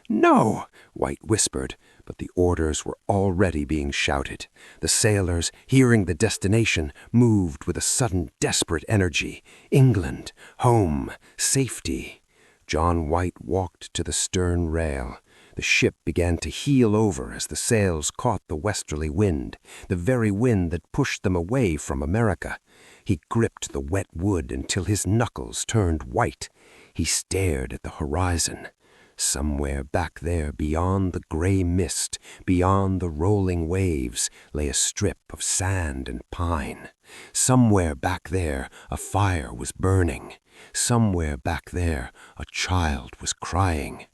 "No," White whispered, but the orders were already being shouted. The sailors, hearing the destination, moved with a sudden desperate energy. England, home, safety. John White walked to the stern rail. The ship began to heel over as the sails caught the westerly wind, the very wind that pushed them away from America. He gripped the wet wood until his knuckles turned white. He stared at the horizon. Somewhere back there, beyond the gray mist, beyond the rolling waves, lay a strip of sand and pine. Somewhere back there, a fire was burning. Somewhere back there, a child was crying.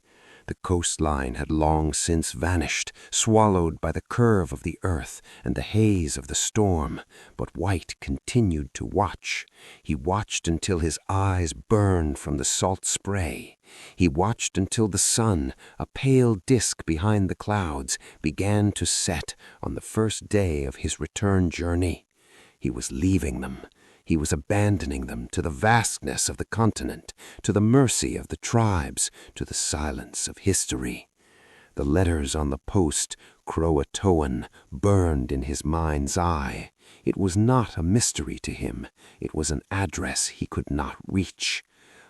The coastline had long since vanished, swallowed by the curve of the earth and the haze of the storm, but White continued to watch. He watched until his eyes burned from the salt spray. He watched until the sun, a pale disk behind the clouds, began to set on the first day of his return journey. He was leaving them. He was abandoning them to the vastness of the continent, to the mercy of the tribes, to the silence of history. The letters on the post, CROATOAN, burned in his mind's eye. It was not a mystery to him. It was an address he could not reach.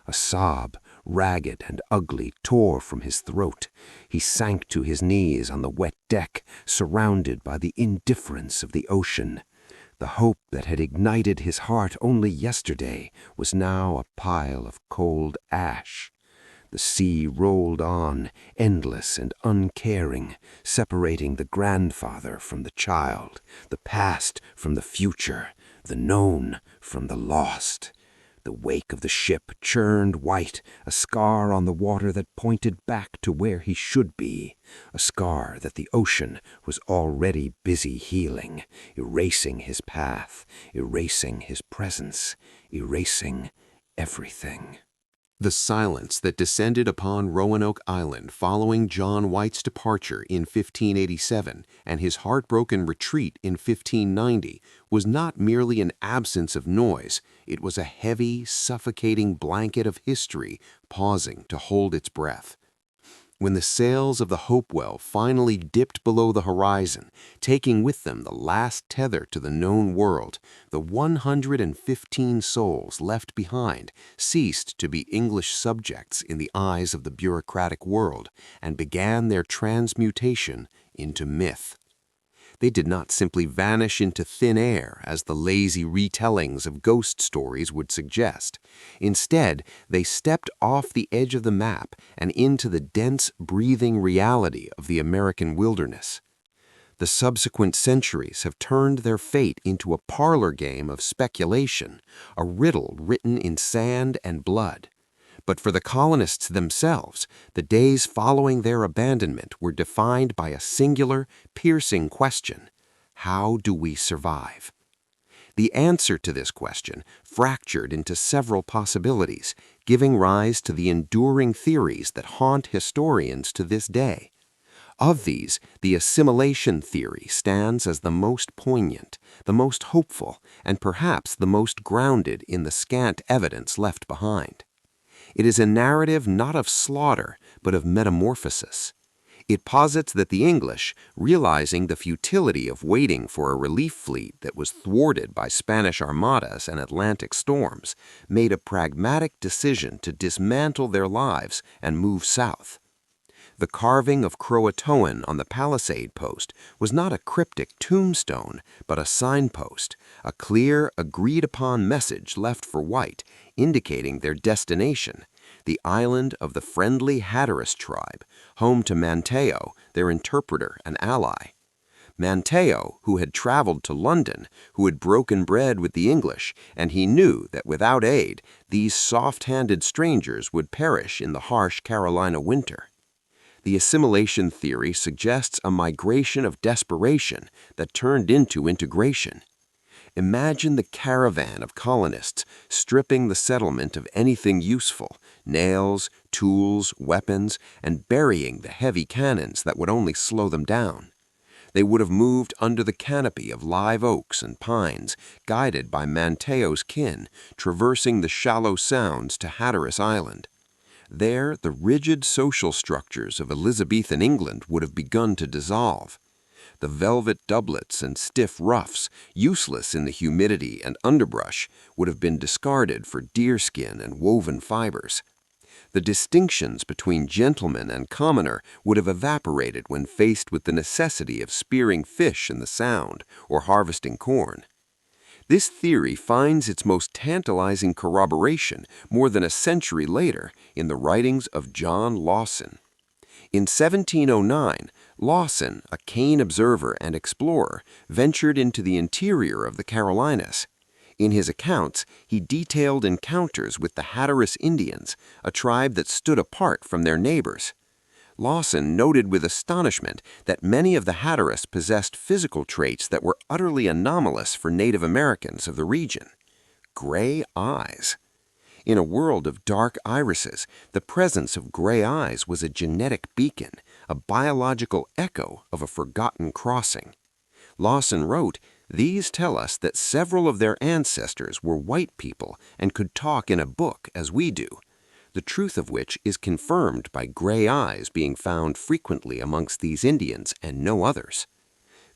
A sob, ragged and ugly, tore from his throat. He sank to his knees on the wet deck, surrounded by the indifference of the ocean. The hope that had ignited his heart only yesterday was now a pile of cold ash. The sea rolled on, endless and uncaring, separating the grandfather from the child, the past from the future, the known from the lost. The wake of the ship churned white, a scar on the water that pointed back to where he should be, a scar that the ocean was already busy healing, erasing his path, erasing his presence, erasing everything. The silence that descended upon Roanoke Island following John White's departure in 1587 and his heartbroken retreat in 1590 was not merely an absence of noise, it was a heavy, suffocating blanket of history pausing to hold its breath. When the sails of the Hopewell finally dipped below the horizon, taking with them the last tether to the known world, the 115 souls left behind ceased to be English subjects in the eyes of the bureaucratic world and began their transmutation into myth. They did not simply vanish into thin air as the lazy retellings of ghost stories would suggest. Instead, they stepped off the edge of the map and into the dense, breathing reality of the American wilderness. The subsequent centuries have turned their fate into a parlor game of speculation, a riddle written in sand and blood. But for the colonists themselves, the days following their abandonment were defined by a singular, piercing question: how do we survive? The answer to this question fractured into several possibilities, giving rise to the enduring theories that haunt historians to this day. Of these, the assimilation theory stands as the most poignant, the most hopeful, and perhaps the most grounded in the scant evidence left behind. It is a narrative not of slaughter, but of metamorphosis. It posits that the English, realizing the futility of waiting for a relief fleet that was thwarted by Spanish armadas and Atlantic storms, made a pragmatic decision to dismantle their lives and move south. The carving of CROATOAN on the palisade post was not a cryptic tombstone, but a signpost, a clear, agreed-upon message left for White, indicating their destination, the island of the friendly Hatteras tribe, home to Manteo, their interpreter and ally. Manteo, who had traveled to London, who had broken bread with the English, and he knew that without aid, these soft-handed strangers would perish in the harsh Carolina winter. The assimilation theory suggests a migration of desperation that turned into integration. Imagine the caravan of colonists stripping the settlement of anything useful, nails, tools, weapons, and burying the heavy cannons that would only slow them down. They would have moved under the canopy of live oaks and pines, guided by Manteo's kin, traversing the shallow sounds to Hatteras Island. There, the rigid social structures of Elizabethan England would have begun to dissolve. The velvet doublets and stiff ruffs, useless in the humidity and underbrush, would have been discarded for deerskin and woven fibers. The distinctions between gentleman and commoner would have evaporated when faced with the necessity of spearing fish in the Sound or harvesting corn. This theory finds its most tantalizing corroboration more than a century later in the writings of John Lawson. In 1709, Lawson, a keen observer and explorer, ventured into the interior of the Carolinas. In his accounts, he detailed encounters with the Hatteras Indians, a tribe that stood apart from their neighbors. Lawson noted with astonishment that many of the Hatteras possessed physical traits that were utterly anomalous for Native Americans of the region. Gray eyes. In a world of dark irises, the presence of gray eyes was a genetic beacon, a biological echo of a forgotten crossing. Lawson wrote, "These tell us that several of their ancestors were white people and could talk in a book as we do, the truth of which is confirmed by gray eyes being found frequently amongst these Indians and no others."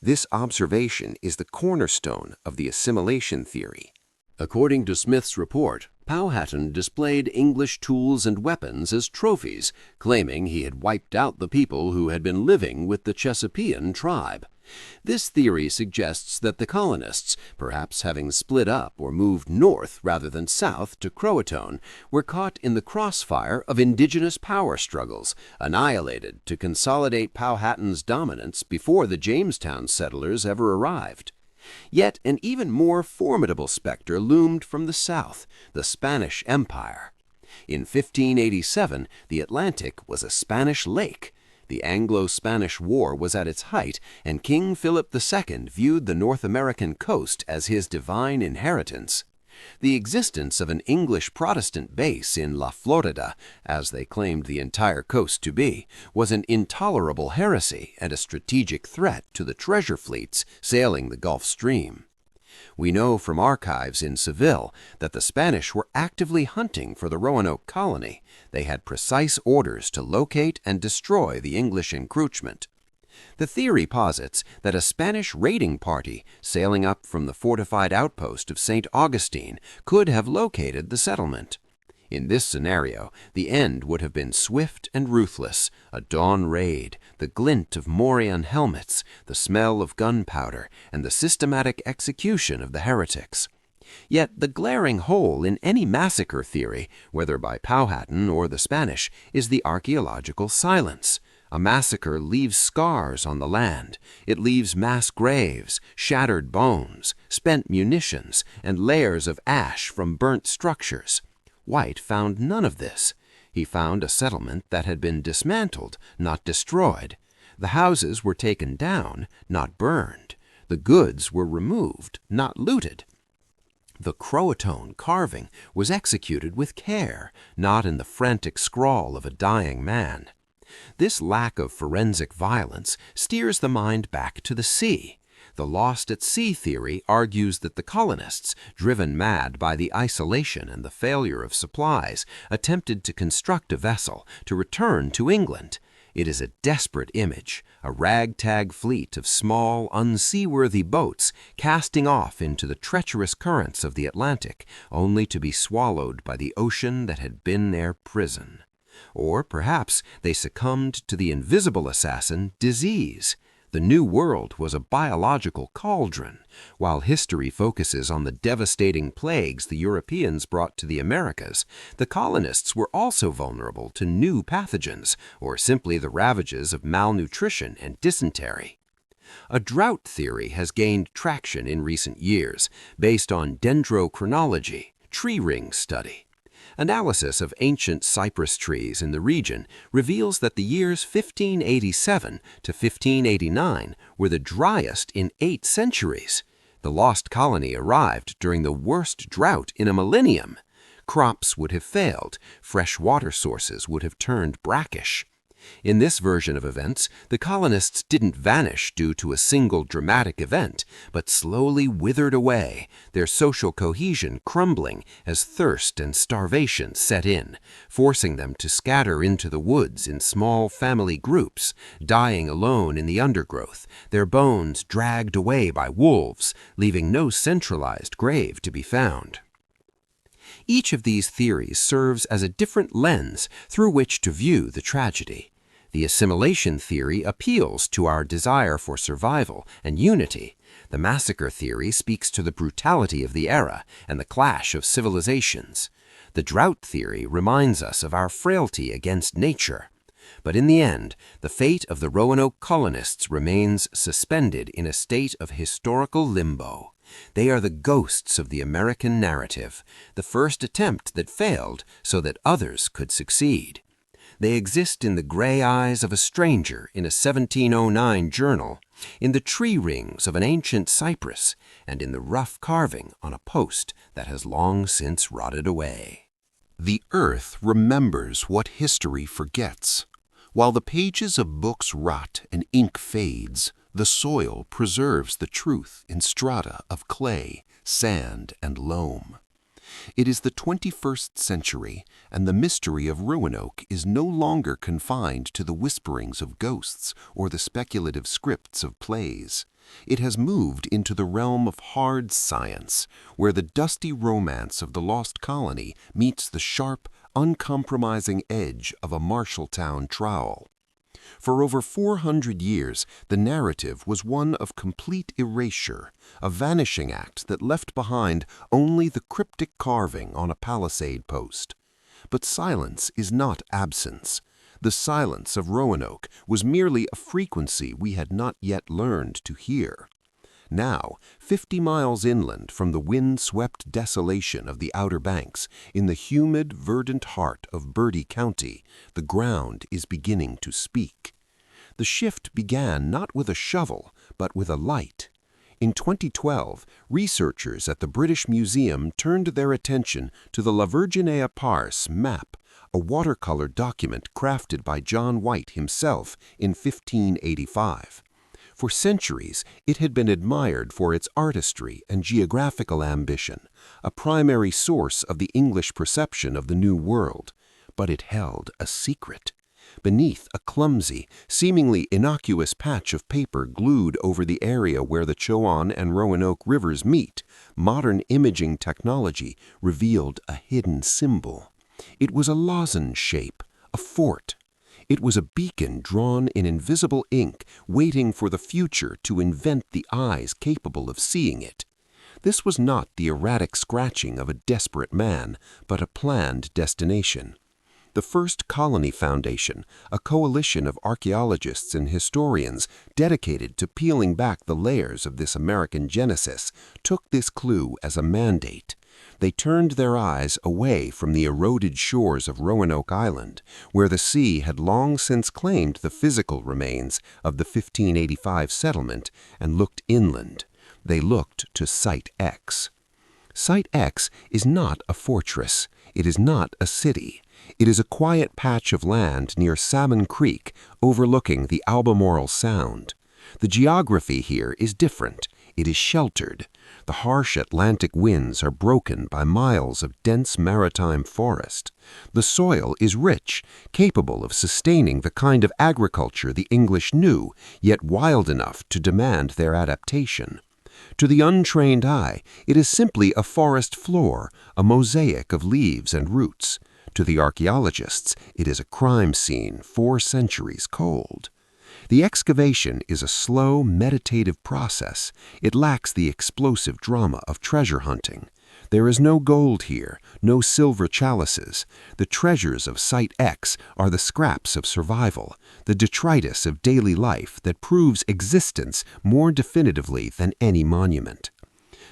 This observation is the cornerstone of the assimilation theory. According to Smith's report, Powhatan displayed English tools and weapons as trophies, claiming he had wiped out the people who had been living with the Chesapeacan tribe. This theory suggests that the colonists, perhaps having split up or moved north rather than south to Croatoan, were caught in the crossfire of indigenous power struggles, annihilated to consolidate Powhatan's dominance before the Jamestown settlers ever arrived. Yet an even more formidable specter loomed from the south, the Spanish Empire. In 1587, the Atlantic was a Spanish lake. The Anglo-Spanish War was at its height, and King Philip II viewed the North American coast as his divine inheritance. The existence of an English Protestant base in La Florida, as they claimed the entire coast to be, was an intolerable heresy and a strategic threat to the treasure fleets sailing the Gulf Stream. We know from archives in Seville that the Spanish were actively hunting for the Roanoke colony. They had precise orders to locate and destroy the English encroachment. The theory posits that a Spanish raiding party sailing up from the fortified outpost of St. Augustine could have located the settlement. In this scenario, the end would have been swift and ruthless, a dawn raid, the glint of Morion helmets, the smell of gunpowder, and the systematic execution of the heretics. Yet the glaring hole in any massacre theory, whether by Powhatan or the Spanish, is the archaeological silence. A massacre leaves scars on the land. It leaves mass graves, shattered bones, spent munitions, and layers of ash from burnt structures. White found none of this. He found a settlement that had been dismantled, not destroyed. The houses were taken down, not burned. The goods were removed, not looted. The CROATOAN carving was executed with care, not in the frantic scrawl of a dying man. This lack of forensic violence steers the mind back to the sea. The lost at sea theory argues that the colonists, driven mad by the isolation and the failure of supplies, attempted to construct a vessel to return to England. It is a desperate image, a ragtag fleet of small, unseaworthy boats casting off into the treacherous currents of the Atlantic, only to be swallowed by the ocean that had been their prison. Or perhaps they succumbed to the invisible assassin, disease. The New World was a biological cauldron. While history focuses on the devastating plagues the Europeans brought to the Americas, the colonists were also vulnerable to new pathogens, or simply the ravages of malnutrition and dysentery. A drought theory has gained traction in recent years, based on dendrochronology, tree ring study. Analysis of ancient cypress trees in the region reveals that the years 1587 to 1589 were the driest in 8 centuries. The lost colony arrived during the worst drought in a millennium. Crops would have failed, fresh water sources would have turned brackish. In this version of events, the colonists didn't vanish due to a single dramatic event, but slowly withered away, their social cohesion crumbling as thirst and starvation set in, forcing them to scatter into the woods in small family groups, dying alone in the undergrowth, their bones dragged away by wolves, leaving no centralized grave to be found. Each of these theories serves as a different lens through which to view the tragedy. The assimilation theory appeals to our desire for survival and unity. The massacre theory speaks to the brutality of the era and the clash of civilizations. The drought theory reminds us of our frailty against nature. But in the end, the fate of the Roanoke colonists remains suspended in a state of historical limbo. They are the ghosts of the American narrative, the first attempt that failed so that others could succeed. They exist in the gray eyes of a stranger in a 1709 journal, in the tree rings of an ancient cypress, and in the rough carving on a post that has long since rotted away. The earth remembers what history forgets. While the pages of books rot and ink fades, the soil preserves the truth in strata of clay, sand, and loam. It is the 21st century, and the mystery of Roanoke is no longer confined to the whisperings of ghosts or the speculative scripts of plays. It has moved into the realm of hard science, where the dusty romance of the lost colony meets the sharp, uncompromising edge of a Marshalltown trowel. For over 400 years, the narrative was one of complete erasure, a vanishing act that left behind only the cryptic carving on a palisade post. But silence is not absence. The silence of Roanoke was merely a frequency we had not yet learned to hear. Now, 50 miles inland from the wind-swept desolation of the Outer Banks, in the humid, verdant heart of Bertie County, the ground is beginning to speak. The shift began not with a shovel, but with a light. In 2012, researchers at the British Museum turned their attention to the La Virginea Pars map, a watercolor document crafted by John White himself in 1585. For centuries, it had been admired for its artistry and geographical ambition, a primary source of the English perception of the New World. But it held a secret. Beneath a clumsy, seemingly innocuous patch of paper glued over the area where the Chowan and Roanoke rivers meet, modern imaging technology revealed a hidden symbol. It was a lozenge shape, a fort. It was a beacon drawn in invisible ink, waiting for the future to invent the eyes capable of seeing it. This was not the erratic scratching of a desperate man, but a planned destination. The First Colony Foundation, a coalition of archaeologists and historians dedicated to peeling back the layers of this American genesis, took this clue as a mandate. They turned their eyes away from the eroded shores of Roanoke Island, where the sea had long since claimed the physical remains of the 1585 settlement, and looked inland. They looked to Site X. Site X is not a fortress. It is not a city. It is a quiet patch of land near Salmon Creek, overlooking the Albemarle Sound. The geography here is different. It is sheltered. The harsh Atlantic winds are broken by miles of dense maritime forest. The soil is rich, capable of sustaining the kind of agriculture the English knew, yet wild enough to demand their adaptation. To the untrained eye, it is simply a forest floor, a mosaic of leaves and roots. To the archaeologists, it is a crime scene 4 centuries cold. The excavation is a slow, meditative process. It lacks the explosive drama of treasure hunting. There is no gold here, no silver chalices. The treasures of Site X are the scraps of survival, the detritus of daily life that proves existence more definitively than any monument.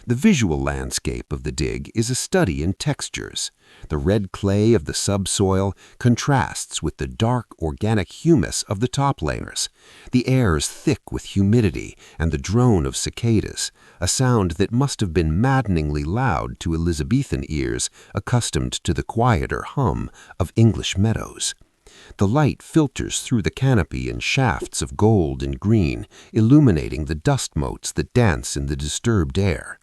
The visual landscape of the dig is a study in textures. The red clay of the subsoil contrasts with the dark organic humus of the top layers. The air is thick with humidity and the drone of cicadas, a sound that must have been maddeningly loud to Elizabethan ears accustomed to the quieter hum of English meadows. The light filters through the canopy in shafts of gold and green, illuminating the dust motes that dance in the disturbed air.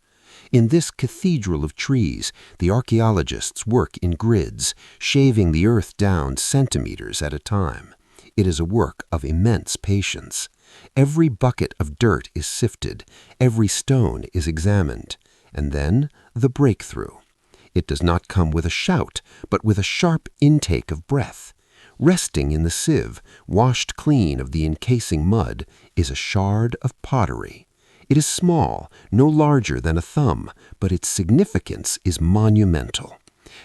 In this cathedral of trees, the archaeologists work in grids, shaving the earth down centimeters at a time. It is a work of immense patience. Every bucket of dirt is sifted, every stone is examined, and then the breakthrough. It does not come with a shout, but with a sharp intake of breath. Resting in the sieve, washed clean of the encasing mud, is a shard of pottery. It is small, no larger than a thumb, but its significance is monumental.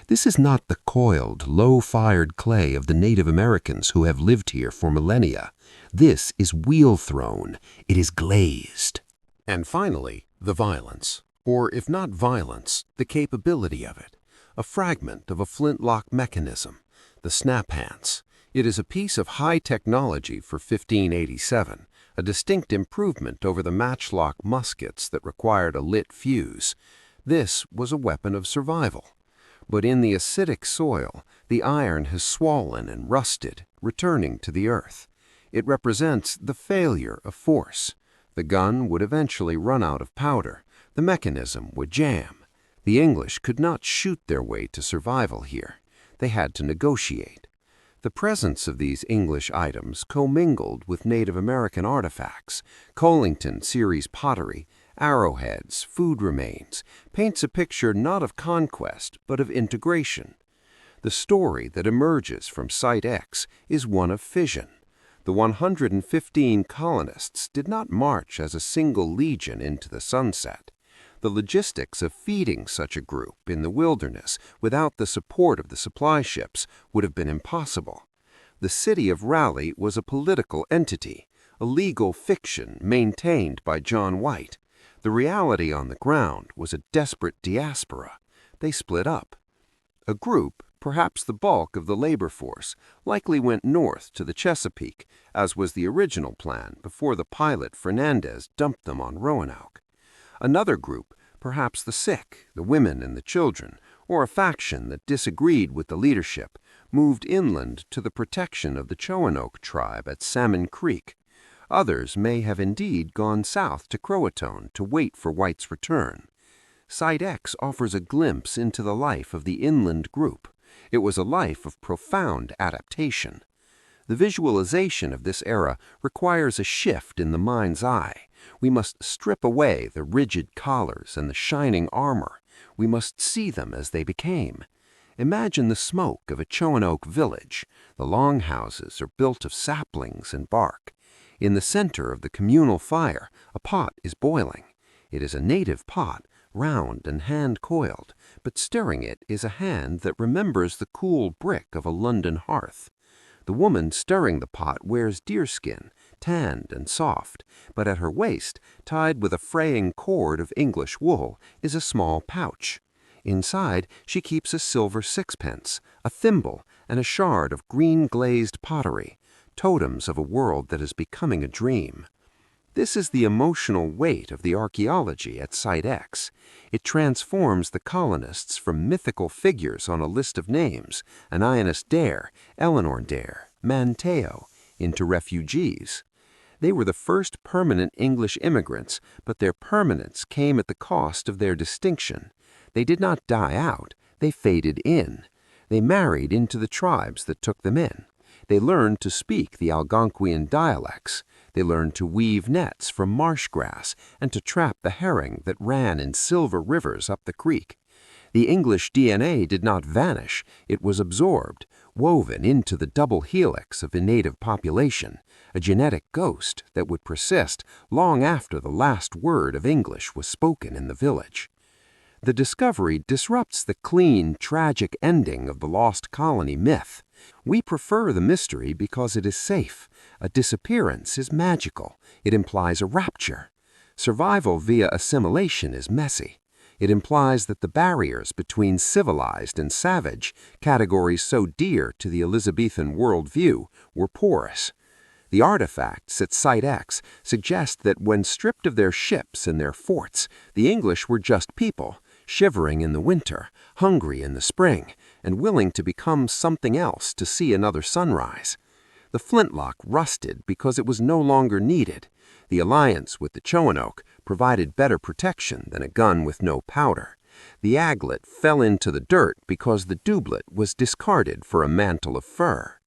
This is not the coiled, low-fired clay of the Native Americans who have lived here for millennia. This is wheel-thrown. It is glazed. And finally, the violence, or if not violence, the capability of it. A fragment of a flintlock mechanism, the snap hands. It is a piece of high technology for 1587. A distinct improvement over the matchlock muskets that required a lit fuse. This was a weapon of survival. But in the acidic soil, the iron has swollen and rusted, returning to the earth. It represents the failure of force. The gun would eventually run out of powder. The mechanism would jam. The English could not shoot their way to survival here. They had to negotiate. The presence of these English items commingled with Native American artifacts, Collington series pottery, arrowheads, food remains, paints a picture not of conquest but of integration. The story that emerges from Site X is one of fission. The 115 colonists did not march as a single legion into the sunset. The logistics of feeding such a group in the wilderness without the support of the supply ships would have been impossible. The city of Raleigh was a political entity, a legal fiction maintained by John White. The reality on the ground was a desperate diaspora. They split up. A group, perhaps the bulk of the labor force, likely went north to the Chesapeake, as was the original plan before the pilot Fernandez dumped them on Roanoke. Another group, perhaps the sick, the women and the children, or a faction that disagreed with the leadership, moved inland to the protection of the Roanoke tribe at Salmon Creek. Others may have indeed gone south to Croatoan to wait for White's return. Site X offers a glimpse into the life of the inland group. It was a life of profound adaptation. The visualization of this era requires a shift in the mind's eye. We must strip away the rigid collars and the shining armor. We must see them as they became. Imagine the smoke of a Roanoke village. The longhouses are built of saplings and bark. In the center of the communal fire, a pot is boiling. It is a native pot, round and hand-coiled, but stirring it is a hand that remembers the cool brick of a London hearth. The woman stirring the pot wears deerskin, tanned and soft, but at her waist, tied with a fraying cord of English wool, is a small pouch. Inside, she keeps a silver sixpence, a thimble, and a shard of green-glazed pottery, totems of a world that is becoming a dream. This is the emotional weight of the archaeology at Site X. It transforms the colonists from mythical figures on a list of names, Ananias Dare, Eleanor Dare, Manteo, into refugees. They were the first permanent English immigrants, but their permanence came at the cost of their distinction. They did not die out, they faded in. They married into the tribes that took them in. They learned to speak the Algonquian dialects. They learned to weave nets from marsh grass and to trap the herring that ran in silver rivers up the creek. The English DNA did not vanish. It was absorbed, woven into the double helix of a native population, a genetic ghost that would persist long after the last word of English was spoken in the village. The discovery disrupts the clean, tragic ending of the lost colony myth. We prefer the mystery because it is safe. A disappearance is magical. It implies a rapture. Survival via assimilation is messy. It implies that the barriers between civilized and savage, categories so dear to the Elizabethan worldview, were porous. The artifacts at Site X suggest that when stripped of their ships and their forts, the English were just people, shivering in the winter, hungry in the spring, and willing to become something else to see another sunrise. The flintlock rusted because it was no longer needed. The alliance with the Roanoke provided better protection than a gun with no powder. The aglet fell into the dirt because the doublet was discarded for a mantle of fur.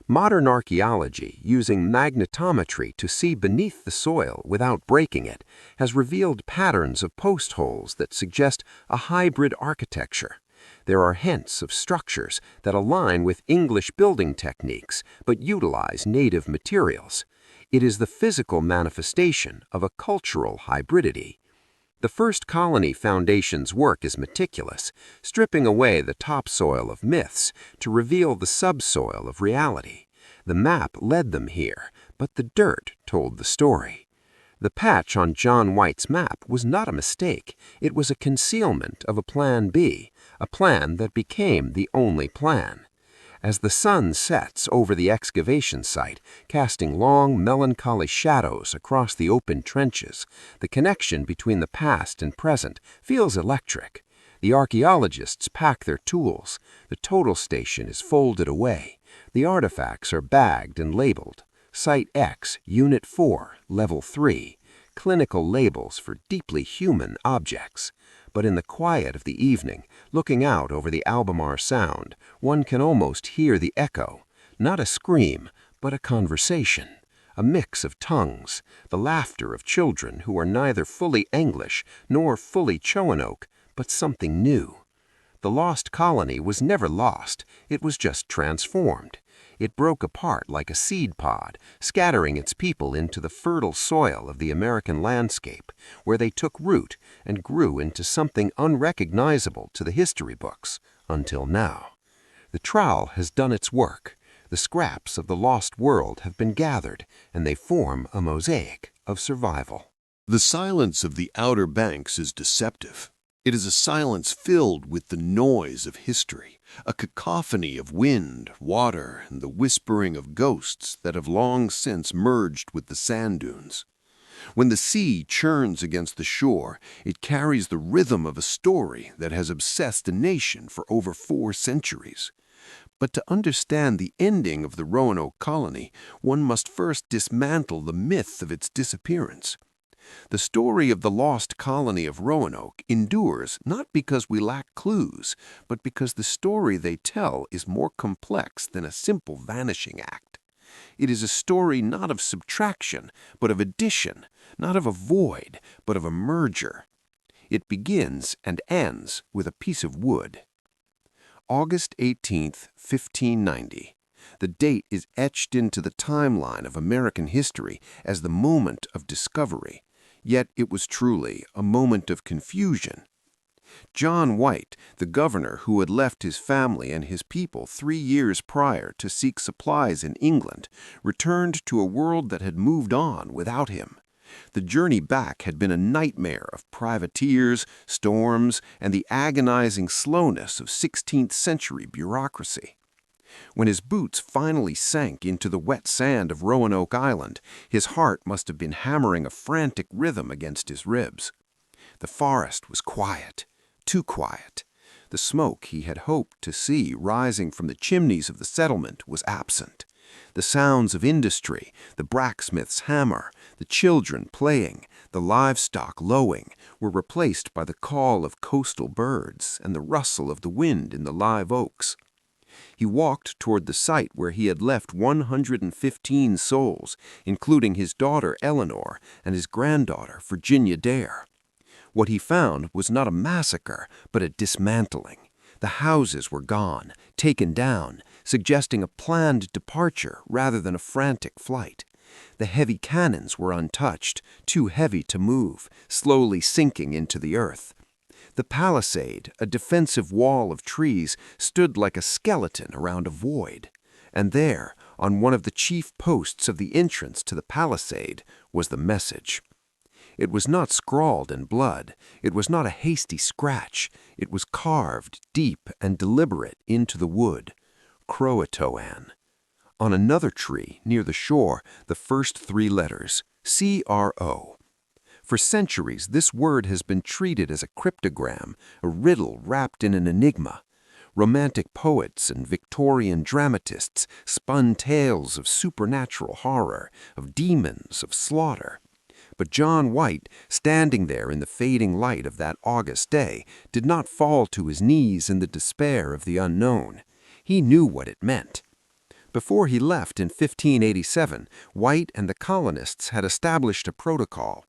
Modern archaeology, using magnetometry to see beneath the soil without breaking it, has revealed patterns of post holes that suggest a hybrid architecture. There are hints of structures that align with English building techniques but utilize native materials. It is the physical manifestation of a cultural hybridity. The first colony foundation's work is meticulous, stripping away the topsoil of myths to reveal the subsoil of reality. The map led them here, but the dirt told the story. The patch on John White's map was not a mistake. It was a concealment of a Plan B, a plan that became the only plan. As the sun sets over the excavation site, casting long, melancholy shadows across the open trenches, the connection between the past and present feels electric. The archaeologists pack their tools. The total station is folded away. The artifacts are bagged and labeled. Site X, Unit 4, Level 3. Clinical labels for deeply human objects. But in the quiet of the evening, looking out over the Albemarle Sound, one can almost hear the echo, not a scream, but a conversation, a mix of tongues, the laughter of children who are neither fully English nor fully Roanoke, but something new. The lost colony was never lost, it was just transformed. It broke apart like a seed pod, scattering its people into the fertile soil of the American landscape, where they took root and grew into something unrecognizable to the history books, until now. The trowel has done its work. The scraps of the lost world have been gathered, and they form a mosaic of survival. The silence of the Outer Banks is deceptive. It is a silence filled with the noise of history, a cacophony of wind, water, and the whispering of ghosts that have long since merged with the sand dunes. When the sea churns against the shore, it carries the rhythm of a story that has obsessed a nation for over 4 centuries. But to understand the ending of the Roanoke colony, one must first dismantle the myth of its disappearance. The story of the lost colony of Roanoke endures not because we lack clues, but because the story they tell is more complex than a simple vanishing act. It is a story not of subtraction, but of addition, not of a void, but of a merger. It begins and ends with a piece of wood. August 18th, 1590. The date is etched into the timeline of American history as the moment of discovery. Yet it was truly a moment of confusion. John White, the governor who had left his family and his people 3 years prior to seek supplies in England, returned to a world that had moved on without him. The journey back had been a nightmare of privateers, storms, and the agonizing slowness of 16th century bureaucracy. When his boots finally sank into the wet sand of Roanoke Island, his heart must have been hammering a frantic rhythm against his ribs. The forest was quiet, too quiet. The smoke he had hoped to see rising from the chimneys of the settlement was absent. The sounds of industry, the blacksmith's hammer, the children playing, the livestock lowing, were replaced by the call of coastal birds and the rustle of the wind in the live oaks. He walked toward the site where he had left 115 souls, including his daughter Eleanor and his granddaughter Virginia Dare. What he found was not a massacre, but a dismantling. The houses were gone, taken down, suggesting a planned departure rather than a frantic flight. The heavy cannons were untouched, too heavy to move, slowly sinking into the earth. The palisade, a defensive wall of trees, stood like a skeleton around a void. And there, on one of the chief posts of the entrance to the palisade, was the message. It was not scrawled in blood. It was not a hasty scratch. It was carved deep and deliberate into the wood. CROATOAN. On another tree, near the shore, the first 3 letters, CRO. For centuries, this word has been treated as a cryptogram, a riddle wrapped in an enigma. Romantic poets and Victorian dramatists spun tales of supernatural horror, of demons, of slaughter. But John White, standing there in the fading light of that August day, did not fall to his knees in the despair of the unknown. He knew what it meant. Before he left in 1587, White and the colonists had established a protocol.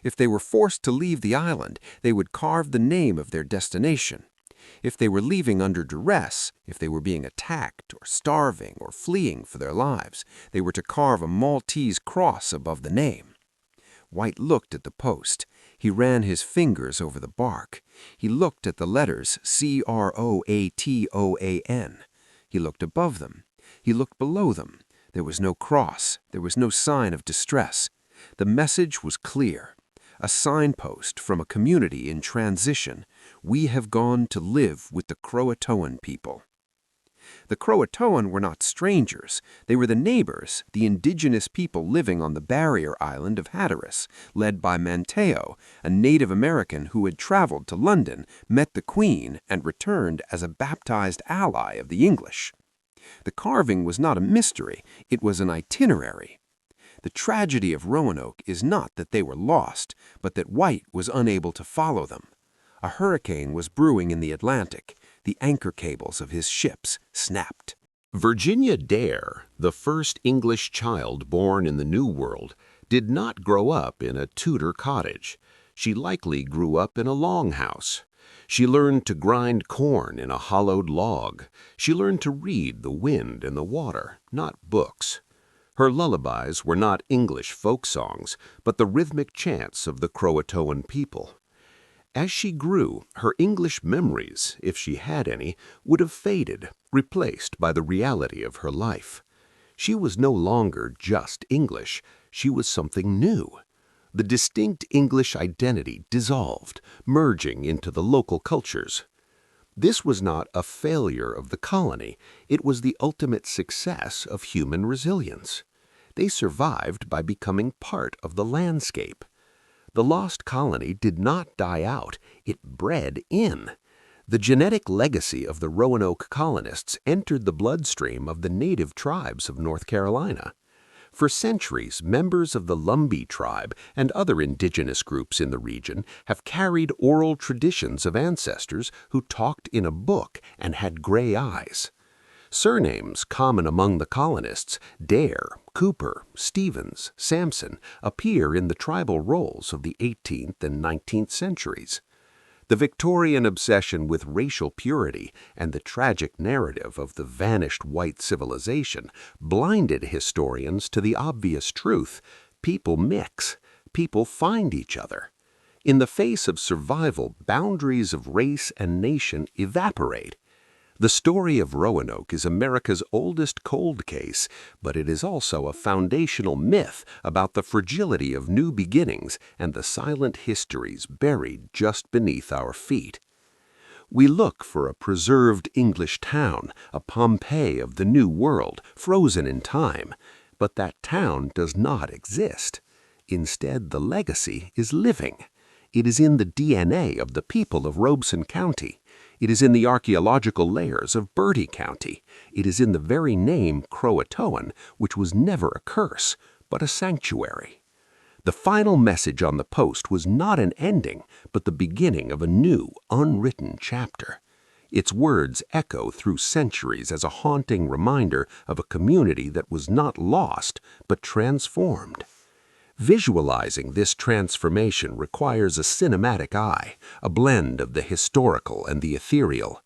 If they were forced to leave the island, they would carve the name of their destination. If they were leaving under duress, if they were being attacked or starving or fleeing for their lives, they were to carve a Maltese cross above the name. White looked at the post. He ran his fingers over the bark. He looked at the letters CROATOAN. He looked above them. He looked below them. There was no cross. There was no sign of distress. The message was clear. A signpost from a community in transition. We have gone to live with the Croatoan people. The Croatoan were not strangers. They were the neighbors, the indigenous people living on the barrier island of Hatteras, led by Manteo, a Native American who had traveled to London, met the Queen, and returned as a baptized ally of the English. The carving was not a mystery. It was an itinerary. The tragedy of Roanoke is not that they were lost, but that White was unable to follow them. A hurricane was brewing in the Atlantic. The anchor cables of his ships snapped. Virginia Dare, the first English child born in the New World, did not grow up in a Tudor cottage. She likely grew up in a longhouse. She learned to grind corn in a hollowed log. She learned to read the wind and the water, not books. Her lullabies were not English folk songs, but the rhythmic chants of the Croatoan people. As she grew, her English memories, if she had any, would have faded, replaced by the reality of her life. She was no longer just English. She was something new. The distinct English identity dissolved, merging into the local cultures. This was not a failure of the colony, it was the ultimate success of human resilience. They survived by becoming part of the landscape. The lost colony did not die out, it bred in. The genetic legacy of the Roanoke colonists entered the bloodstream of the native tribes of North Carolina. For centuries, members of the Lumbee tribe and other indigenous groups in the region have carried oral traditions of ancestors who talked in a book and had gray eyes. Surnames common among the colonists, Dare, Cooper, Stevens, Sampson, appear in the tribal rolls of the 18th and 19th centuries. The Victorian obsession with racial purity and the tragic narrative of the vanished white civilization blinded historians to the obvious truth: people mix, people find each other. In the face of survival, boundaries of race and nation evaporate. The story of Roanoke is America's oldest cold case, but it is also a foundational myth about the fragility of new beginnings and the silent histories buried just beneath our feet. We look for a preserved English town, a Pompeii of the New World, frozen in time, but that town does not exist. Instead, the legacy is living. It is in the DNA of the people of Robeson County. It is in the archaeological layers of Bertie County. It is in the very name CROATOAN, which was never a curse, but a sanctuary. The final message on the post was not an ending, but the beginning of a new, unwritten chapter. Its words echo through centuries as a haunting reminder of a community that was not lost, but transformed. Visualizing this transformation requires a cinematic eye, a blend of the historical and the ethereal.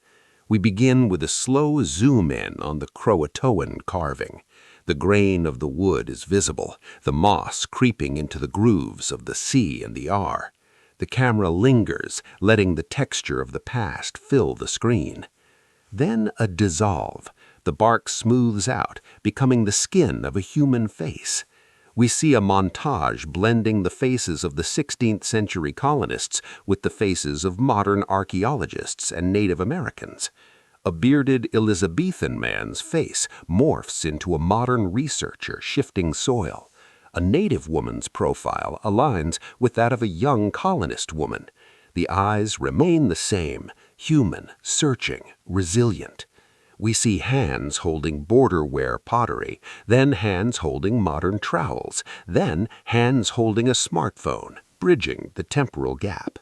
We begin with a slow zoom-in on the CROATOAN carving. The grain of the wood is visible, the moss creeping into the grooves of the C and the R. The camera lingers, letting the texture of the past fill the screen. Then a dissolve. The bark smooths out, becoming the skin of a human face. We see a montage blending the faces of the 16th century colonists with the faces of modern archaeologists and Native Americans. A bearded Elizabethan man's face morphs into a modern researcher shifting soil. A native woman's profile aligns with that of a young colonist woman. The eyes remain the same, human, searching, resilient. We see hands holding border-wear pottery, then hands holding modern trowels, then hands holding a smartphone, bridging the temporal gap.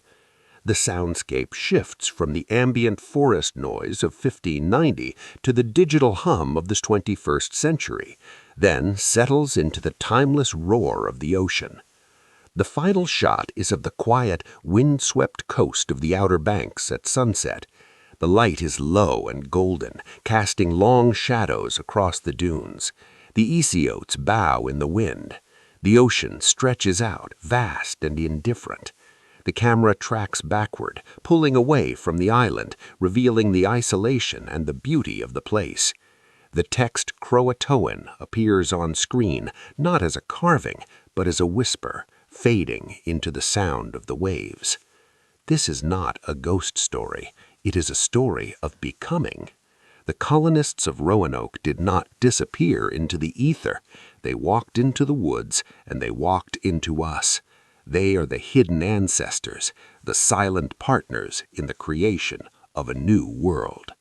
The soundscape shifts from the ambient forest noise of 1590 to the digital hum of the 21st century, then settles into the timeless roar of the ocean. The final shot is of the quiet, wind-swept coast of the Outer Banks at sunset. The light is low and golden, casting long shadows across the dunes. The Esiotes bow in the wind. The ocean stretches out, vast and indifferent. The camera tracks backward, pulling away from the island, revealing the isolation and the beauty of the place. The text CROATOAN appears on screen, not as a carving, but as a whisper, fading into the sound of the waves. This is not a ghost story. It is a story of becoming. The colonists of Roanoke did not disappear into the ether. They walked into the woods, and they walked into us. They are the hidden ancestors, the silent partners in the creation of a new world.